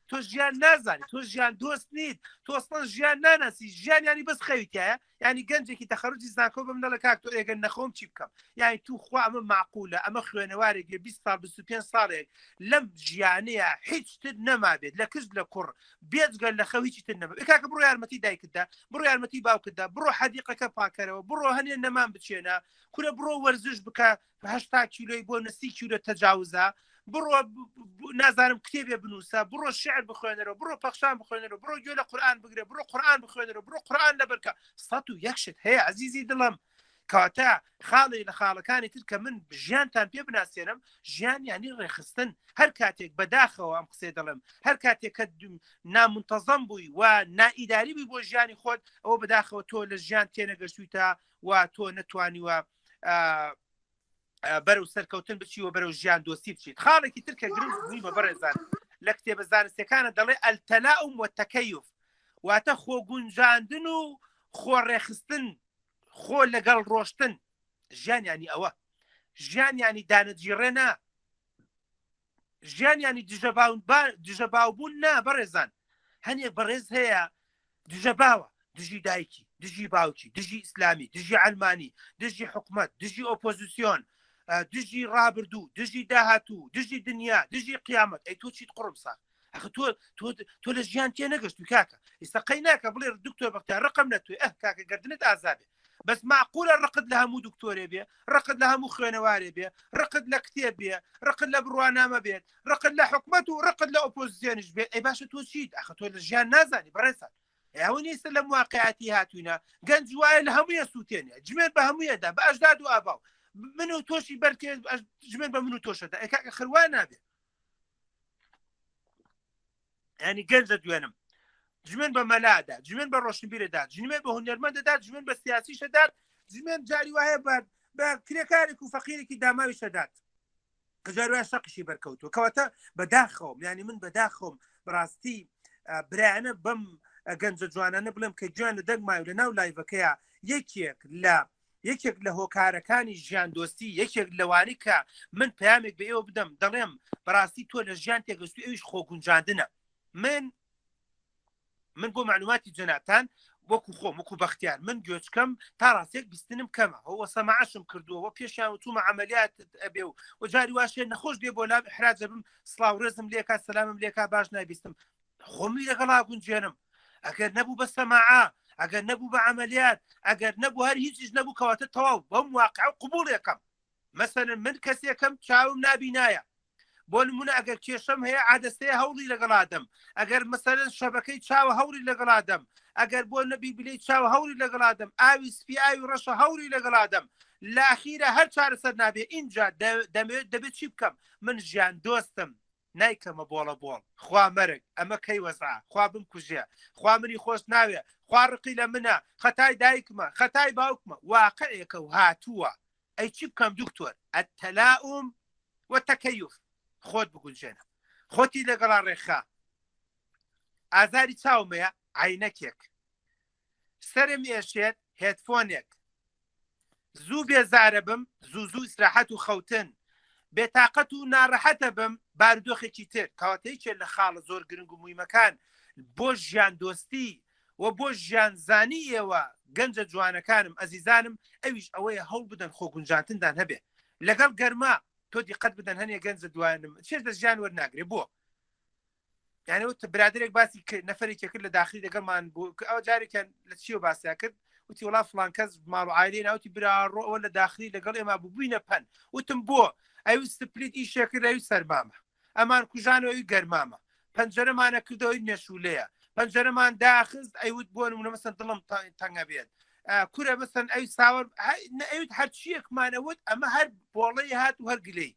تۆ ژیان نازانی تۆ ژیان دۆست نیت تۆ ئەسڵەن ژیان ناناسی ژیان ینی بەس خەویتایە ینی گەنجێکی تەخەڕوجی زانکۆ بم لە کاک تۆ ئێگەر نەخۆم چی بکەم یانی تو خوا ئەمە معقولە ئەمە خوێنەوارێک 20 ساڵ 25 ساڵێک لەم ژیانەیە هیچ تر نەمابێت لە کەس لە کوڕ بێجگەل لە خەویی تر نەبێت کاکە بڕۆ یارمەتی دایکتدا بڕۆ یارمەتی باوکتدا بڕۆ حەدیقەکە پاکەرەوە بڕۆ هەنێ نەمان بچێنە کورە بڕۆ وەرزش بکە 80 کیلۆی بۆ 90 کیلۆ تەجاوزە بڕۆ نازانم کتێبێ بنووسە بڕۆ شعر بخوێنەرەوە بڕۆ پەخشان بخوێنەرەوە بڕۆ گوێ لە قورئان بگرێ بڕۆ قورئان بخوێنەرەوە بڕۆ قورئان لەبەرکە 101 شت هەیە عەزیزی دڵم کەواتە خاڵی لە خاڵەکانی تر کە من ژیانتان پێ بناسیێنم ژیان ینی ڕێخستن هەر کاتێک بەداخەوە ئەم قسێ دەڵێم هەر کاتێک کە نامنتەزەم بووی و نائیداری بووی بۆ ژیانی خۆت ئەوە بەداخەوە تۆ لە ژیان تێنەگەشتویتە و تۆ نەتوانیوە بەرەو سەرکەوتن بچیوە بەرەو ژیان دۆستی بچیت. خاڵێکی تر کە گرنگ بوویمە بەڕێزان لە کتێبە زانستیەکانە دەڵێ ئەلتەلاؤم وەتەکەیف واتە خۆگونجاندن و خۆڕێخستن خۆ لەگەڵ ڕۆشتن. ژیان ینی ئەوە، ژیان ینی دانەجیڕێ نا، ژیان ینی دژە باوبوون نا. بەڕێزان هەنێک بەڕێز هەیە دژە باوە، دژی دایکی، دژی باوکی، دژی ئیسلامی، دژی ئەلمانی، دژی حکومەت، دژی ئۆپۆزیسیۆن، دژی ڕابردوو، دژی داهاتوو، دژی دنیا، دژی قیامەت. ئەی تۆ چیت قڕمسا؟ ئەخە تۆ لە ژیان تێ نەگەشت و کاکە ئێستا قەی ناکە بڵێ دکتۆر بەختیار ڕقم نەتوێ کاکە گەردنت ئازابێ بەس معقولە ڕقت لە هەموو دکتۆرێ بێ، ڕقت لە هەموو خوێنەوارێ بێ، ڕقت لە کتێب بێ، ڕقت لە بڕوانامە بێت، ڕقت لە حکومەت و ڕقت لە ئۆپۆزیسیۆنش بێت. ئەی باشە تۆ چیت؟ ئەخە تۆ لە ژیان نازانی بەڕێزان. ئەوە نیستە لە مواقعەتی هاتوینە گەنج وایە لە هەموویە سووتێنێ ژمێر بە هەموویەدا بە ئەژداد و ئاباو من و تۆشی بەرکێ ژمێر بە من و تۆشەدا ئەکاکە خروان نابێت. ینی گەنجە دوێنم ژمێن بە مەلادا، ژمێن بە ڕۆشنبیرەدا، ژمێن بە هونەرمەندەدات، ژمێن بە سیاسیشەدات، ژمێن جاری وایە بە کرێکارێک و فەقیرێکی داماویشەدات کە جاری وایە شەقیشی بەرکەوتووە. کەواتە بەداخەوم ینی من بەداخۆم بڕاستی برایانە بەم گەنجە جوانانە بڵێم کە گویان لە دەگمای و لە ناو لایڤەکەیە یەکێک لە هۆکارەکانی ژیان دۆستی یەکێک لەوانی کە من پەیامێک بە ئێوە بدەم دەڵێم بەڕاستی تۆ لە ژیان تێگەستوی ئەویش خۆگونجاندنە. من بۆ معلوماتی جەنابتان وەکو خۆم وەکو بەختیار من گوێچکەم تا ڕاستێک بیستنم کەمە ئەوە سەماعەشم کردووە پێشیان وتومە عەمەلیات ئەبێ و جاری واشێ نەخۆش دێ بۆ لام ئیحراجە بم سڵاو ڕێزم لێکا سەلامم لێکا باش نایبیستم خۆمی لەگەڵا گونجێنم. ئەگەر نەبوو بە سەماعە، ئەگەر نەبوو بە عەمەلیات، ئەگەر نەبوو هەر هیچیش نەبوو کەواتە تەواو بەم واقعە قبوڵێکم. مەسەلەن من کەسێکم چاوم نابینایە بۆ نمونە ئەگەر کێشەم هەیە عادەستەیە هەوڵی لەگەڵادەم، ئەگەر مەسەلەن شەبەکەی چاوە هەوری لەگەڵادەم، ئەگەر بۆ نەبی بلەی چاوە هەوری لەگەڵادەم، ئاوی سپی ئاوی ڕەشە هەوری لەگەڵادەم لە ئەخیرە هەر چارەسەر نابێ. اینجا دەبێت چی بکەم؟ من ژیان دۆستم نایکەمە بۆڵە بۆڵ خوا مەرگ ئەمە کەی وەزع خوا بمکوژێ خوا منی خۆش ناوێ خوا ڕقی لە منە خەتای دایکمە خەتای باوکمە واقعێکە و هاتووە. ئەی چی بکەم دکتۆر؟ ئەتەلاؤم وەتەکەیف خۆت بگونجێنە خۆتی لەگەڵا ڕێخا. ئازاری چاومەیە عینەکێک سەرم ئێشێت هێدفۆنێک زوو بێزارە بم زوو ئیسراحەت و خەوتن بێتاقەت و ناڕەحەتە بم بارودۆخێکی تر کەواتەیەکێ لە خاڵە زۆر گرنگ و مویمەکان بۆ ژیان دۆستی و بۆ ژیانزانی ئێوە گەنجە جوانەکانم ئەزیزانم ئەویش ئەوەیە هەوڵ بدەن خۆگونجاندان هەبێ لەگەڵ گەرما تۆ دیقەت بدەن هەنێ گەنجە دوانم چێش لە ژیان وەرناگرێ بۆ یانەوە برادێک باسی نەفرێکی کرد لە داخلی لەگەڵمان بوو ئەو جارێکیان لە چیوە باسیا کرد وتی وڵا فڵان کەس ماڵ و عایلێ ناوتی براڕۆەوە لە داخلی لەگەڵ ئێمە بووبووینە پەن وتم بۆ ئەوی سپلیت ئیشێکرد ئەوی سەرمامە ئەمان کوژانەوەی گەرمامە پەنجەرەمانە کردەوەی نێشولەیە پەنجەرەمان داخست ئەیوت بۆ نمونە مەسەن دڵم تەنگە بێت کورە مەسەن ئەوی ساوەڕ ئەوت هەرچیەکمانەوت ئەمە هەر بۆڵەی هات و هەر گلەی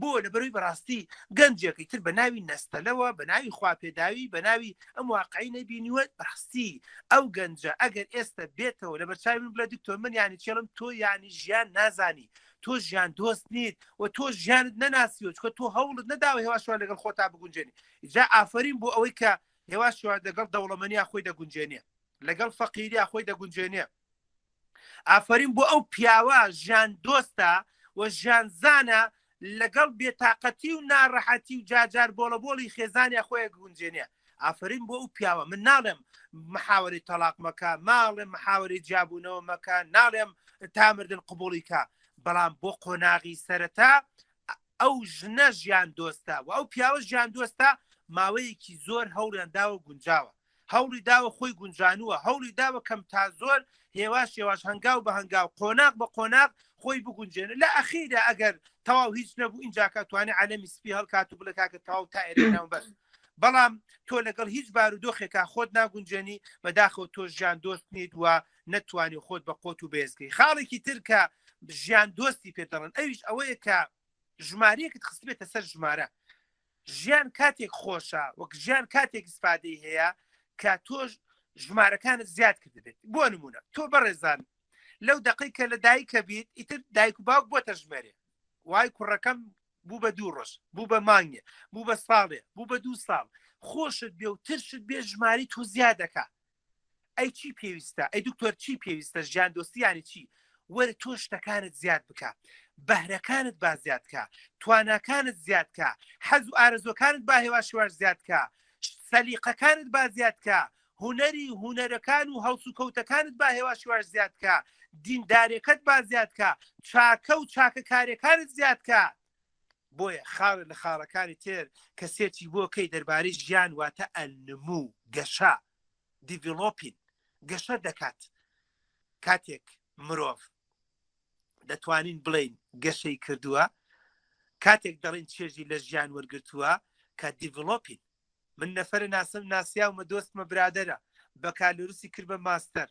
بۆ لە بەروی بەڕاستی گەنجێکی تر بە ناوی نەستەلەوە بە ناوی خواپێداوی بە ناوی ئەم واقعی نەبینیوە بەڕاستی ئەو گەنجە ئەگەر ئێستا بێتەوە لە بەرچاوی من بڵێ دکتۆر من یانی چێڵم تۆ یانی ژیان نازانی تۆ ژیان دۆست نیت و تۆ ژیانت نەناسیوە چکە تۆ هەوڵت نەداوە هێواشوار لەگەڵ خۆتا بگونجێنی جا ئافرین بۆ ئەوەی کە هێواشوار لەگەڵ دەوڵەمەنیا خۆی دەگونجێنێ لەگەڵ فەقیریا خۆی دەگونجێنێ ئافرین بۆ ئەو پیاوە ژیان دۆستە و ژیانزانە لەگەڵ بێتاقەتی و ناڕەحەتی و جاجار بۆڵە بۆڵی خێزانیا خۆیە گونجێنێ ئافرین بۆ ئەو پیاوە من ناڵێم محاوەری تەلاق مەکە ماڵێم محاوەری جیابوونەوە مەکە ناڵێم تامردن قبوڵیکە بەڵام بۆ قۆناغی سەرەتا ئەو ژنە ژیان دۆستە و ئەو پیاوە ژیان دۆستە ماوەیەکی زۆر هەوڵیان داوە گونجاوە هەوڵی داوە خۆی گونجانووە هەوڵی داوە کەم تا زۆر هێواش هەنگاو بە هەنگاو قۆناق بە قۆناق خۆی بگونجێنە لە ئەخیرە ئەگەر تەواو هیچ نەبوو اینجا کاتوانێ عەلەمی سپی هەڵکات و بڵێ کاکە تەواو تا ئێرەنەوە بەس بەڵام تۆ لەگەڵ هیچ بارودۆخێکا خۆت ناگونجێنی بەداخەوە تۆ ژیان دۆست نیت و نەتوانی خۆت بە قۆت و بێزگەی. خاڵێکی تر کە ژیان دۆستی پێ دەڵێن ئەویش ئەوەیە کە ژمارەیەکت خست بێتە سەر ژمارە. ژیان کاتێک خۆشە وەک ژیان کاتێک ئیسپادەی هەیە کە تۆش ژمارەکانت زیاد کردبێت. بۆ نمونە تۆ بەڕێزان لەو دقیقە لە دایکە بیت ئیتر دایک و باوک بۆتە ژمێرێ وای کوڕەکەم بوو بە 2 ڕۆژ بوو بە مانگێ بوو بە ساڵێ بوو بە 2 ساڵ خۆشت بێ و ترشت بێ ژماری تۆ زیاد دەکا. ئەی چی پێویستە؟ ئەی دکتۆر چی پێویستە؟ ژیان دۆستی یانی چی؟ وەرە تۆ شتەکانت زیاد بکە، بەهرەکانت با زیادکە، تواناکانت زیادکە، حەز و ئارەزۆکانت با هێوا شێواش زیادکە، سەلیقەکانت با زیادکە، هونەرەکان و هەوس و کەوتەکانت با هێوا شێواش زیادکە، دیندارێکت با زیادکە، چاکە و چاکەکاریەکانت زیادکە. بۆیە خاڵ لە خاڵەکانی تر کەسێکی بۆکەی دەربارەی ژیان واتە ئەلنموو گەشە دیڤلۆپین گەشە دەکات. کاتێک مرۆڤ دەتوانین بڵین گەشەی کردووە، کاتێک دەڵین چێژی لە ژیان وەرگرتووە کە دیڤلۆپین. من نەفەرە ناسم ناسیاومە دۆستمە برادەرە بەکالۆروسی کرد بە ماستەر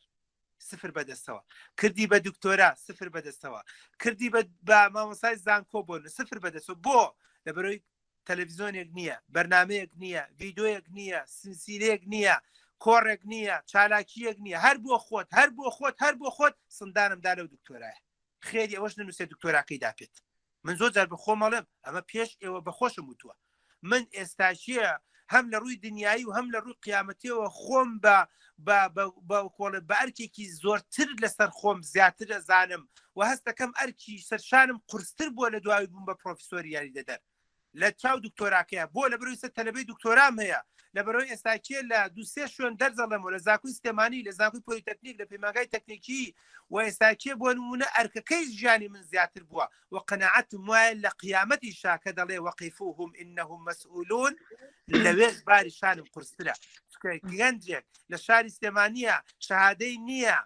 0 بەدەستەوە، کردی بە دکتۆرا 0 بەدەستەوە، کردی بە مامۆسای زانکۆ بۆن 0 بەدەستەوە. بۆ لەبەرەوەی تەلەڤیزۆنێک نییە، بەرنامەیەک نییە، ڤیدۆیەک نییە، سنسیرەیەک نییە، کۆڕێک نییە، چالاکیەک نییە، هەر بۆ خۆت هەر بۆ خۆت هەر بۆ خۆت سندانمدا لەو دکتۆرایە. خێری ئەوەش نەنووسێ دکتۆراکەی داپێت. من زۆر جار بە خۆمەڵێم ئەمە پێش ئێوە بەخۆشم وتووە. من ئێستاشیە هەم لە ڕووی دنیایی و هەم لە ڕووی قیامەتیەوە خۆم بە ئەرکێکی زۆرتر لەسەر خۆم زیاتر دەزانم و هەست دەکەم ئەرکی سەرشانم قورستر بووە لە دوای بووم بە پرۆفیسۆری یاریدەدەر لە چاو دکتۆراکەیە. بۆ لە بەرەوەی سەر تەلەبەی دکتۆرام هەیە، لە بەرەوەی ئێستاکیە لە 2-3 شوێن دەرزەڵەمەوە لە زانکۆی سیستەمانی، لە زانکۆی پۆلیتەکنیک، لە پەیمانگای تەکنیکی و ئێستاکیە بۆ نمونە ئەرکەکەی ژیانی من زیاتر بووە و قەناعەتم وایە لە قیامەتی شاکە دەڵێ وەقیفوهم ئینەهم مەسئولون لەوێش باری شانم قورسترە. گەنجێک لە شاری سلێمانیە شەهادەی نییە،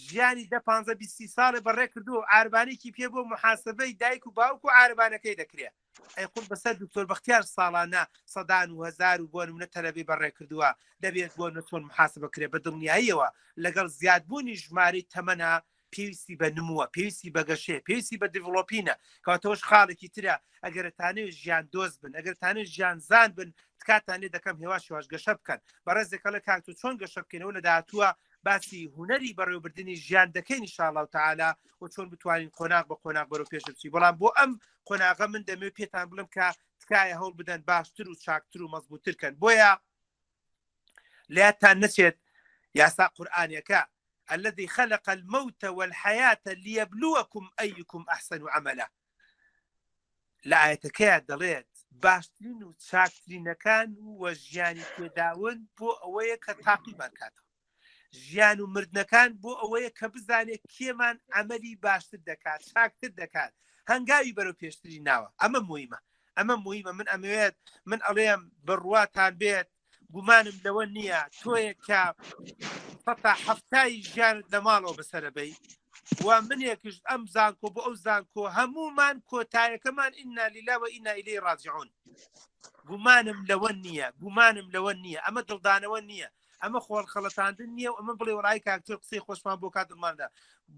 ژیانی 10-15-20 ساڵی بەڕێ کردو، ئاربانێکی پێ بۆ محاسبەی دایک و باوک و ئاربانەکەی دەکرێت. ئەی قوڵ بەسەر دکتۆر بەختیار ساڵانە سەدان و هەزار و بۆ نمونە تەلەبی بەڕێ کردووە دەبێت بۆ نەتۆن محاسبە کرێ بە دڵنیاییەوە لەگەڵ زیادبوونی ژماری تەمەنە پێویستی بە نمووە، پێویستی بە گەشەیە، پێویستی بە دیڤلۆپینە کەواتەوەش خاڵێکی ترە. ئەگەرتانەوێت ژیان دۆست بن، ئەگەرتانێت ژیان زان بن تکاتانێ دەکەم هێوا شێواش گەشە بکەن. بەڕێزێکە لە کاکتۆ چۆن گەشە بکەنەوە لە داهاتووە باسی هوەری بەڕێوەبردننی ژیان دەکەین ئینشاءالله تەعالا و چۆن بتوانین قۆناغ بە قۆناغ بەرەو پێش بچین. بەڵام بۆ ئەم قۆناغە من دەمەوێت پێتان بڵم کە تکایە هەوڵ بدەن باشتر و چاکتر و مەزبووترکەن. بۆیە لاتان نەچێت یاسا قورئانیەکە الذي خلق الموت والحياة ليبلوكم أيكم أحسن عملا لە ئاەتەکەیە دەڵێت باشترین و چاکترینەکان و ژیانی پێداون بۆ ئەوەیە کە تاقیمان کاتەوە، ژیان و مردنەکان بۆ ئەوەیە کە بزانێت کێمان ئەمەلی باشتر دەکات، چاکتر دەکات، هەنگاوی بەرەو پێشتری ناوە. ئەمە مویمە، ئەمە مویمە. من ئەمەوێت من ئەڵێم بڕواتان بێت گومانم لەوە نییە تۆیە کە سەتا هەفتای ژیانت لە ماڵەوە بەسەرەبەی و منێکش ئەم زانکۆ بۆ ئەو زانکۆ هەمومان کۆتایەکەمان ئینا لیلا و ئینا ئیلەیهی ڕاجعون. گومانم لەوە نییە، گومانم لەوە نییە. ئەمە دڵدانەوە نییە، ئەمە خۆڵخەڵەتاندن نییە و ئەمە بڵێ وەڵای کاکتۆر قسەی خۆشمان بۆ کات دڵماندا.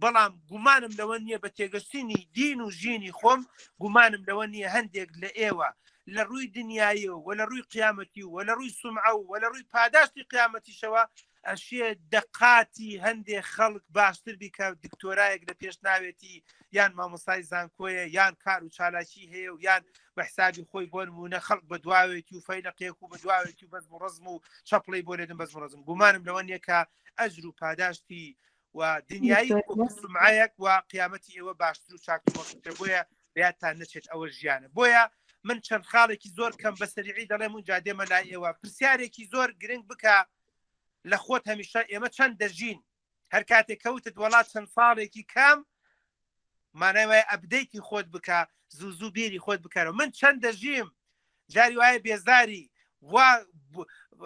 بەڵام گومانم لەوە نییە بە تێگەشتنی دین و ژینی خۆم گومانم لەوە نییە هەندێک لە ئێوە لە ڕووی دنیایی و لە ڕووی قیامەتی و لە ڕووی سومعە و لە ڕووی پاداشتی قیامەتیشەوە ئەشێ دەقاتی هەندێک خەڵک باشتر بیکە دکتۆرایەک لە پێش ناوێتی یان مامۆسای زانکۆیە یان کار و چالاکی هەیە و یان بە حسابی خۆی بۆ نمونە خەڵک بە دواوێتی و فەیلقێک و بە دواوێتی و بەزم و ڕزم و چەپڵی بۆ لێدن بەزم و ڕزم. گومانم لەوە نییە کە ئەجر و پاداشتی و دنیایی سومعەیەک و قیامەتی ئێوە باشتر و چاکتر. بۆیە بەیادتان نەچێت ئەوە ژیانە. بۆیە من چەند خاڵێکی زۆر کەم بە سەریعی دەڵێم و جادێمە لای ئێوە پرسیارێکی زۆر گرنگ بکە لە خۆت هەمیشە ئێمە چەند دەژین. هەر کاتێک کەوتت وڵات چەند ساڵێکی کام مانای وایە ئەبدەیتی خۆت بکە، زوو زوو بیری خۆت بکەرەوە. من چەند دەژیم جاری وایە بێزاری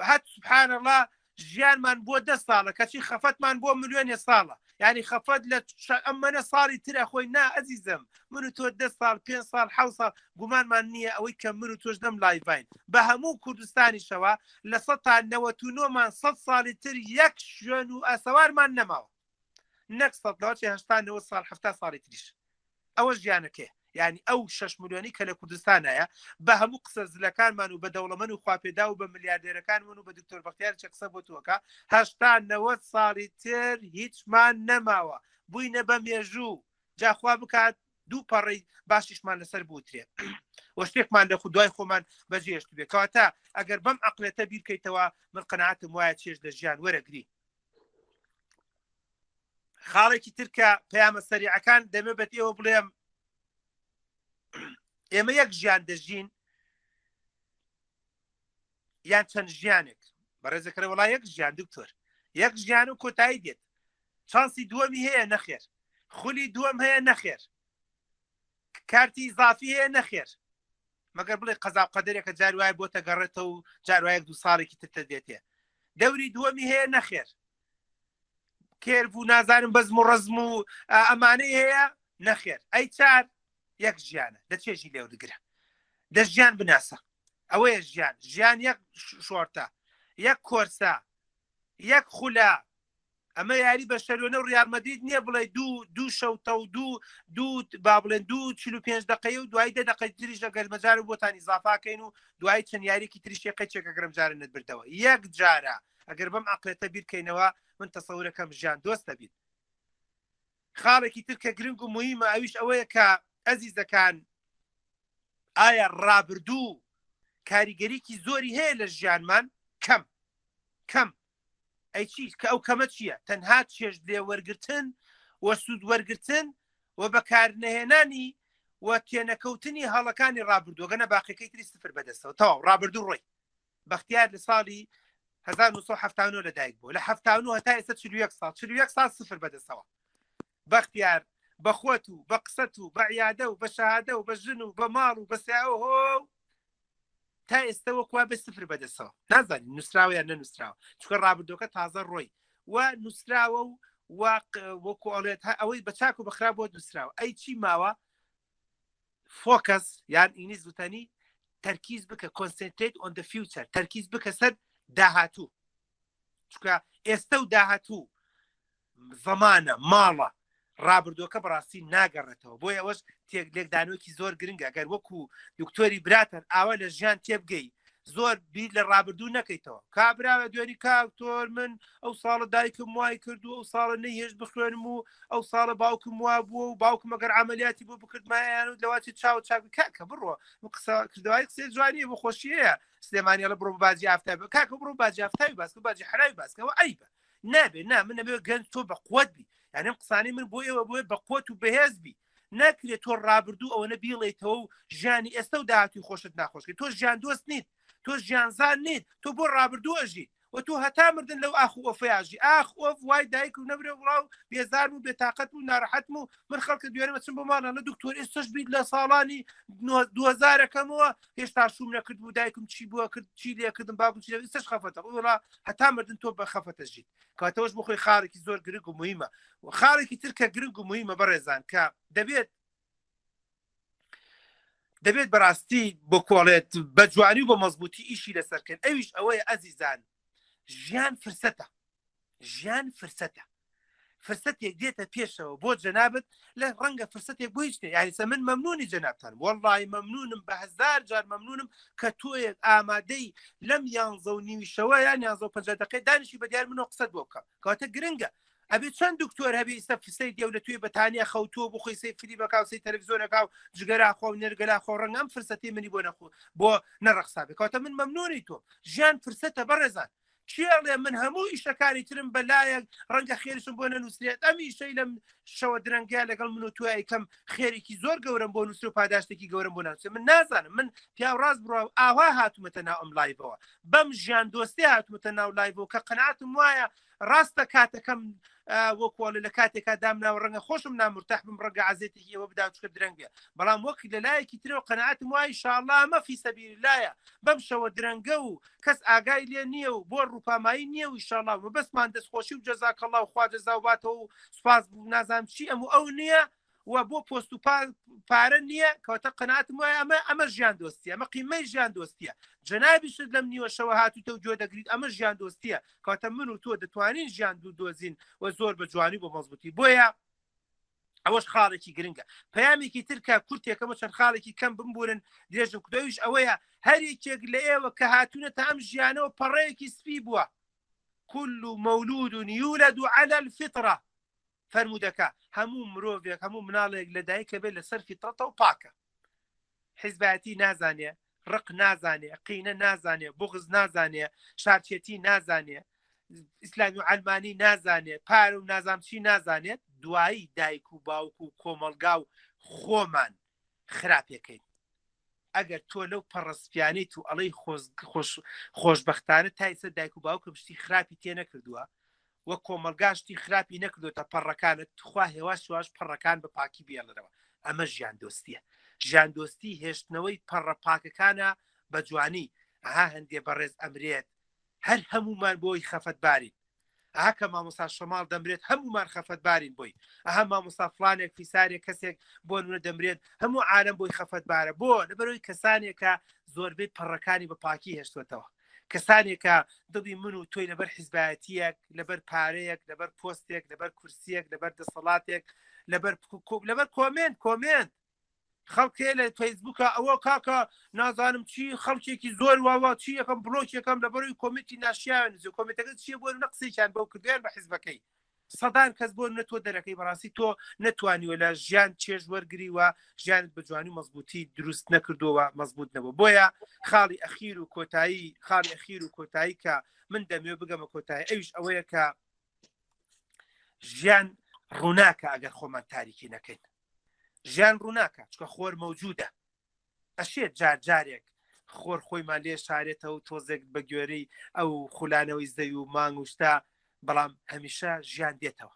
هەت سوبحان الله ژیانمان بۆ 10 ساڵە کەچی خەفەتمان بۆ ملیۆنێ ساڵە. یعنی خەفەت لە ئەمەنە ساڵی ترە خۆی نا ئەزیزم من و تۆ 10 ساڵ 5 ساڵ 7 ساڵ گومانمان نییە ئەوەی کە من و تۆش دەم لایڤین بە هەموو کوردستانیشەوە لە 1999 100 ساڵی تر یەک شوێن و ئەسەوارمان نەماوە. نەک 1970 ساڵ 70 ساڵی تریش ئەوە ژیانەکەی یعنی ئەو 6 ملیۆنی کە لە کوردستانایە بە هەموو قسە زلەکانمان و بە دەوڵەمەند و خواپێدا و بە ملیاردێرەکانمان و بە دکتۆر بەختیار چ قسە بۆ تۆکە 80 ساڵی تر هیچمان نەماوە بووینە بە مێژوو جاخوا بکات دوو پەڕی باشیشمان لەسەر بوترێ وە شتێکمان لە خودوای خۆمان بەجێشت بێ کەواتە ئەگەر بەم عەقلێتە بیرکەیتەوە من قەناعەتم وایە چێژ لە ژیان وەرەگری خاڵێکی ترکە پەیامە سەریعەکان دەمە بەت ئێوە بڵێم ئێمە یەک ژیان دەژین یان چەند ژیانێک بەڕێزەکەرە وڵای یەک ژیان دکتۆر یەک ژیان و کۆتایی دێت چانسی دووەمی هەیە نەخێر خولی دووەم هەیە نەخێر کارتی ئیزافی هەیە نەخێر مەگەر بڵێ قەزا قەدەرێکە جار وایە بۆتە گەڕێتەوە و جار وایە 2 ساڵێکی ترتە دێتێ دەوری دووەمی هەیە نەخێر کێرب و نازانم بەزم و ڕەزم و ئەمانەی هەیە نەخێر ئەی چار یەک ژیانە لە چێژی لێوردەگرە دەژیان بناسە ئەوەیە ژیان یەک شۆرتە یەک کۆرسە یەک خولا ئەمە یاری بە شەرۆنە و ڕیارمەدید نییە بڵێ دوو شەوتە و دوو با بڵێن 2:45 دقەیە و دوای 10 دقەی تریش لەگەر مەجار و بۆتانی ئیزافاکەین و دوای چەند یاریکی تریشی قەچێکە گەرم جارە نەتبردەوە یەک جارە ئەگەر بەم عەقلێتە بیرکەینەوە من تەسەورەکەم ژیان دۆستە بیت خاڵێکی تر کە گرنگ و مهمە ئەویش ئەوەیە کە ئەزیزەکان ئایا ڕابردوو کاریگەریکی زۆری هەیە لە ژیانمان کەم ئەی چی کە ئەو کەمە چییە تەنها چێژ لێ وەرگرتن وە سوود وەرگرتن و بەکارنەهێنانی و تێنەکەوتنی هەڵەکانی ڕابردووە گەنە باقیەکەی تری سفر بەدەستەوە تەواو ڕابردوو ڕۆی بەختیار لە ساڵی 1970 لەدایک بوو لە 79 هەتا ئێستا 41 ساڵ سفر بەدەستەوە بەختیار بە خۆت و بە قسەت و بە عیادە و بە شەهادە و بە ژن و بە ماڵ و بە سیاوە هۆ تا ئێستا وەکوا بە سفر بەدەستەوە نازانین نووسراوە یان نەنووسراوە چونکە ڕابردووەکە تازە ڕۆی و نووسراوە و وەکو ئەڵێت ئەوەی بە چاک و بەخرا بۆ نووسراوە ئەی چی ماوە فۆکەس یان ئینگلیز وتانی تەرکیز بکە concentrate on the future تەرکیز بکە سەر داهاتوو چونکە ئێستا و داهاتوو زەمانە ماڵە ڕابردووەکە بەڕاستی ناگەڕێتەوە بۆی ئەوەش لێکدانوەکی زۆر گرنگە ئەگەر وەکو دکتۆری براتەن ئاوا لە ژیان تێبگەی زۆر بیر لە ڕابردوو نەکەیتەوە کابراوە دوێنی کاکتۆر من ئەو ساڵە دایکم وای کردو ئەو ساڵە نەیهێشت بخوێنم و ئەو ساڵە باوکم وا بووە و باوکم ئەگەر عملیاتی بۆ بکردمایان و لەواتی چاو چاک کاکە بڕۆ قسە کردوای قسێ جوانیە بۆ خۆشیەیە سلێمانی لە بڕۆ باجی ئافتابە کاکە بڕۆ باجی ئافتاوی باسکە باجی حراوی باسکەوە ئەیبە نابێ نا من نەبێ گەنج تۆ بە قوت بی یعنی ئەم قسانەی من بۆ ئێوە بۆیە بە قوت و بەهێز بی ناکرێت تۆ ڕابردوو ئەوە نەبیڵێتەوە و ژیانی ئێستا و داهاتی خۆشت ناخۆشکە تۆ ژیان دۆست نیت تۆ ژیانزان نیت تۆ بۆ ڕابردوو ئەژیت و تۆ هەتا مردن لەو ئاخ و ئۆفەیاژی ئاخ ئۆف وای دایک و نەبرێ وڵاو بێزارم و بێتاقەت و ناڕەحەتم و من خەڵکە دوێنێ بچم بۆ ماڵان لە دکتۆر ئێستاش بیت لە ساڵانی 2000ەکەمەوە هێشتا شوم نەکرد بوو دایکم چی بووە کرد چی لێ کردم باوکم چی ئێستاش خەفەتە وڵا هەتا مردن تۆ بە خەفەتە ژیت کاتەوەش بۆ خۆی خاڵێکی زۆر گرنگ و مهمە و خاڵێکی تر کە گرنگ و مهمە بەڕێزان کە دەبێت بەڕاستی بۆ کۆڵێت بە جوانی و بە مەزبوطی ئیشی لەسەرکەن ئەویش ئەوەیە ئەزیزان ژیان فرسەتە فرسەتێک دێتە پێشەوە بۆ جەنابەت لە ڕەنگە فرسەتێک بۆ هیچ یاریسە من مەمنونی جەنابتان وەڵڵی مەمنونم بە 1000 جار مەمنونم کە تۆیەک ئامادەی لەم 11:30 یان 11:50 دقەی دانیشی بە دیار منەوە قسەت بۆ بکە کەواتە گرنگە ئەبێ چەند دکتۆر هەبێ ئێستا فسەی دێولەتوێ بەتانیا خەوتووە بۆ خۆی سەی فیلیمەکە و سەی تەلەڤیزۆنەکە و جگەرا خۆ و نێرگەلا خۆ ڕەنگە ئەم فرسەتی منی بۆ نەخۆ بۆ نەڕەخسابێ کەواتە من مەمنونی تۆ ژیان فرسەتە بەڕێزان کێڵێ من هەموو ئیشەکانی ترم بەلایەک ڕەنگە خێرشم بۆ نەنووسێت ئەمی شەی لەم شەوە درەنگیا لەگەڵ من و توای کەم خێرێکی زۆر گەورم بۆ نووسێ و پاداشتێکی گەورم بۆ ناوسێ من نازانم من پیاوڕاست بڕاو ئاوا هاتومەتە ناو ئەم لایڤەوە بەم ژیان دۆستی هاتومەتە ناو لایڤەوە کە قەناعەتم وایە ڕاستە کاتەکەم وەکوڵ لە کاتێکا دامناوە ڕەنگە خۆشم نامرتاح بم ڕەنگە عەزێتێکی ئەوە بدا چکە درەنگە بەڵام وەکی لەلایەکی ترەوە قەناعەتم وایە ئینشاءڵڵا ئەمە فی سەبیللایە بەم شەوە درەنگە و کەس ئاگای لێ نییە و بۆ ڕووپامایی نییە و ئینشاءڵڵا و بەسمان دەستخۆشی و جەزاکەڵڵا و خوا جەزا وباتەوە و سوپاس بوو نازانم چی ئەو نییە و بۆ پۆست و پارە نییە کەواتە قەناعەتم وایە ئەمە ژیان دۆستیە، ئەمە قیمەی ژیان دۆستیە. جەنابیشت لەم نیوەشەوە هاتووتە و گوێ دەگریت ئەمە ژیان دۆستیە، کەواتە من و تۆ دەتوانین ژیان دوو دۆزین و زۆر بە جوانی بۆ مەزبوطی. بۆیە ئەوەش خاڵێکی گرنگە. پەیامێکی ترکە کورتێکەمە چەند خاڵێکی کەم بمبورن درێژم کودەویش ئەوەیە هەریەکێک لە ئێوە کە هاتوونەتە ئەم ژیانەوە پەڕەیەکی سپی بووە. كل مولود يولد على الفطرة فرمودەکە هەموو مرۆڤێک هەموو مناڵێک لە دایکە بێت لەسەر فیترەتە و پاکە. حیزبایەتی نازانێ، ڕق نازانێ، قینە نازانێ، بغز نازانێ، شارچێتی نازانێ، ئیسلامی و ئەلمانی نازانێت، پارە و نازامچی نازانێت. دوایی دایک و باوک و کۆمەلگا و خۆمان خراپەکەین. ئەگەر تۆ لەو پەڕەسپیانیت و ئەڵەی خۆشبەختانە تایسە دایک و باوکە پشتی خراپی تێ نەکردووە وە کۆمەلگاشتی خراپی نەکردوێتە پەڕەکانت خوا هێواش شواش پەڕەکان بە پاکی بێڵەرەوە. ئەمە ژیان دۆستیە. ژیان دۆستی هێشتنەوەی پەڕە پاکەکانە بە جوانی. هەندێ بەڕێز ئەمرێت هەر هەمومان بۆی خەفەتبارین. کە مامۆستا شەماڵ دەمرێت هەمومان خەفەتبارین بۆی. مامۆستا فلانێک فیسارێک کەسێک بۆ نونە دەمرێت هەموو عالەم بۆی خەفەتبارە. بۆ لەبەرەوەی کەسانێکە زۆربەی پەڕەکانی بە پاکی هێشتوێتەوە. کەسانێکە دڵی من و تۆی لەبەر حیزبایەتیەک، لەبەر پارەیەک، لەبەر پۆستێک، لەبەر کورسیەک، لەبەر دەسەڵاتێک، لەبەر کۆمێنت خەڵکێ لە فەیسبووکە ئەوە کاکە نازانم چی خەڵکێکی زۆر واوا چی یەکەم بڵۆکێکم لەبەروی کۆمیتی ناشیان کۆمیتەکە چیە بۆ نە قسەیان بەو کردیان بە حیزبەکەی سەدان کەس بۆ نە تۆ دەرەکەی بەڕاستی تۆ نەتوانیوە لە ژیان چێژ وەرگری و ژیانت بە جوانی و مەزبوطی دروست نەکردووە مەزبوط نەبوو. بۆیە خاڵی ئەخیر و کۆتایی کە من دەمێ بگەمە کۆتایی ئەویش ئەوەیە کە ژیان ڕووناکە ئەگەر خۆمان تاریکی نەکەین. ژیان ڕووناکە چکە خۆر مەوجودە. ئەشێت جارێک خۆر خۆیمان لێ شارێتەوە و تۆزێک بە گوێرەی ئەو خولانەوەی زەوی و مانگ وشتا، بەڵام هەمیشە ژیان دێتەوە.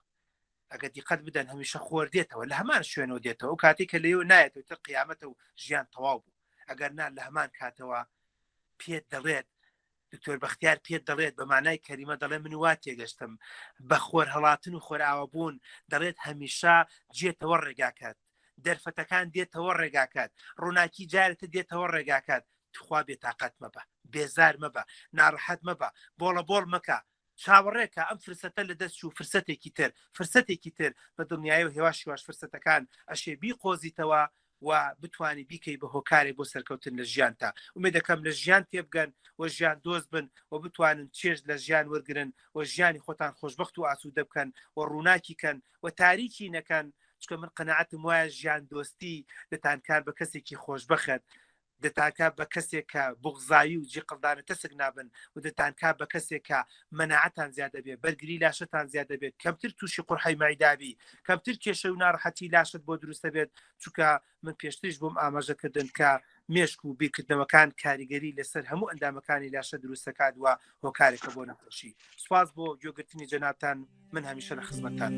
ئەگە دیقەت بدەن هەمیشە خۆر دێتەوە لە هەمان شوێنەوە دێتەوە و کاتێک کە لەوە نایەتەوە تر قیامەتە و ژیان تەواو بوو. ئەگەر نا لە هەمان کاتەوە پێت دەڵێت دکتۆر بەختیار پێت دەڵێت بە مانای کەریمە دەڵێ من وا تێگەشتم بە خۆر هەڵاتن و خۆرئاوە بوون دەڵێت هەمیشە جێتەوە ڕێگاکات، دەرفەتەکان دێتەوە ڕێگاکات، ڕووناکی جارێتە دێتەوە ڕێگاکات. تخوا بێتاقەت مەبە، بێزار مەبە، ناڕەحەت مەبە، بۆڵە مەکە، چاوەڕێکە ئەم فرسەتە لە دەست و فرسەتێکی تر بە دڵنیایی و هێواش فرسەتەکان ئەشێ بیقۆزیتەوە و بتانی بیکەی بە هۆکارێک بۆ سەرکەوتن لە ژیان تا. ومێ دەکەم لە ژیان تێبگەن و ژیان دۆست بن و بتوانن چێژ لە ژیان وەرگرن و ژیانی خۆتان خۆشبەخت و ئاسوودە بکەن و ڕووناکی کەن و تاریکی نەکەن. چکە من قەنەعەتم وایە ژیان دۆستی دەتانکار بە کەسێکی خۆشبەخت، دەتانکار بە کەسێک کە بغزایی و جێقڵدانە تەسک نابن و دەتانکار بە کەسێک کە مەناعەتان زیادە بێت، بەرگری لاشتان زیادە بێت، کەمتر تووشی قورحەی مەعیدابی، کەمتر کێشە و ناڕەحەتی لاشت بۆ دروستە بێت. چونکە من پێشترش بۆم ئاماژەکردن کە مێشک و بیرکردنەوەکان کاریگەری لەسەر هەموو ئەندامەکانی لاشە دروستەکات وە هۆکارێکە بۆ نەخۆشی. سوپاس بۆ گوێگرتنی جەنابتان. من هەمیشە لە خزمەتتان.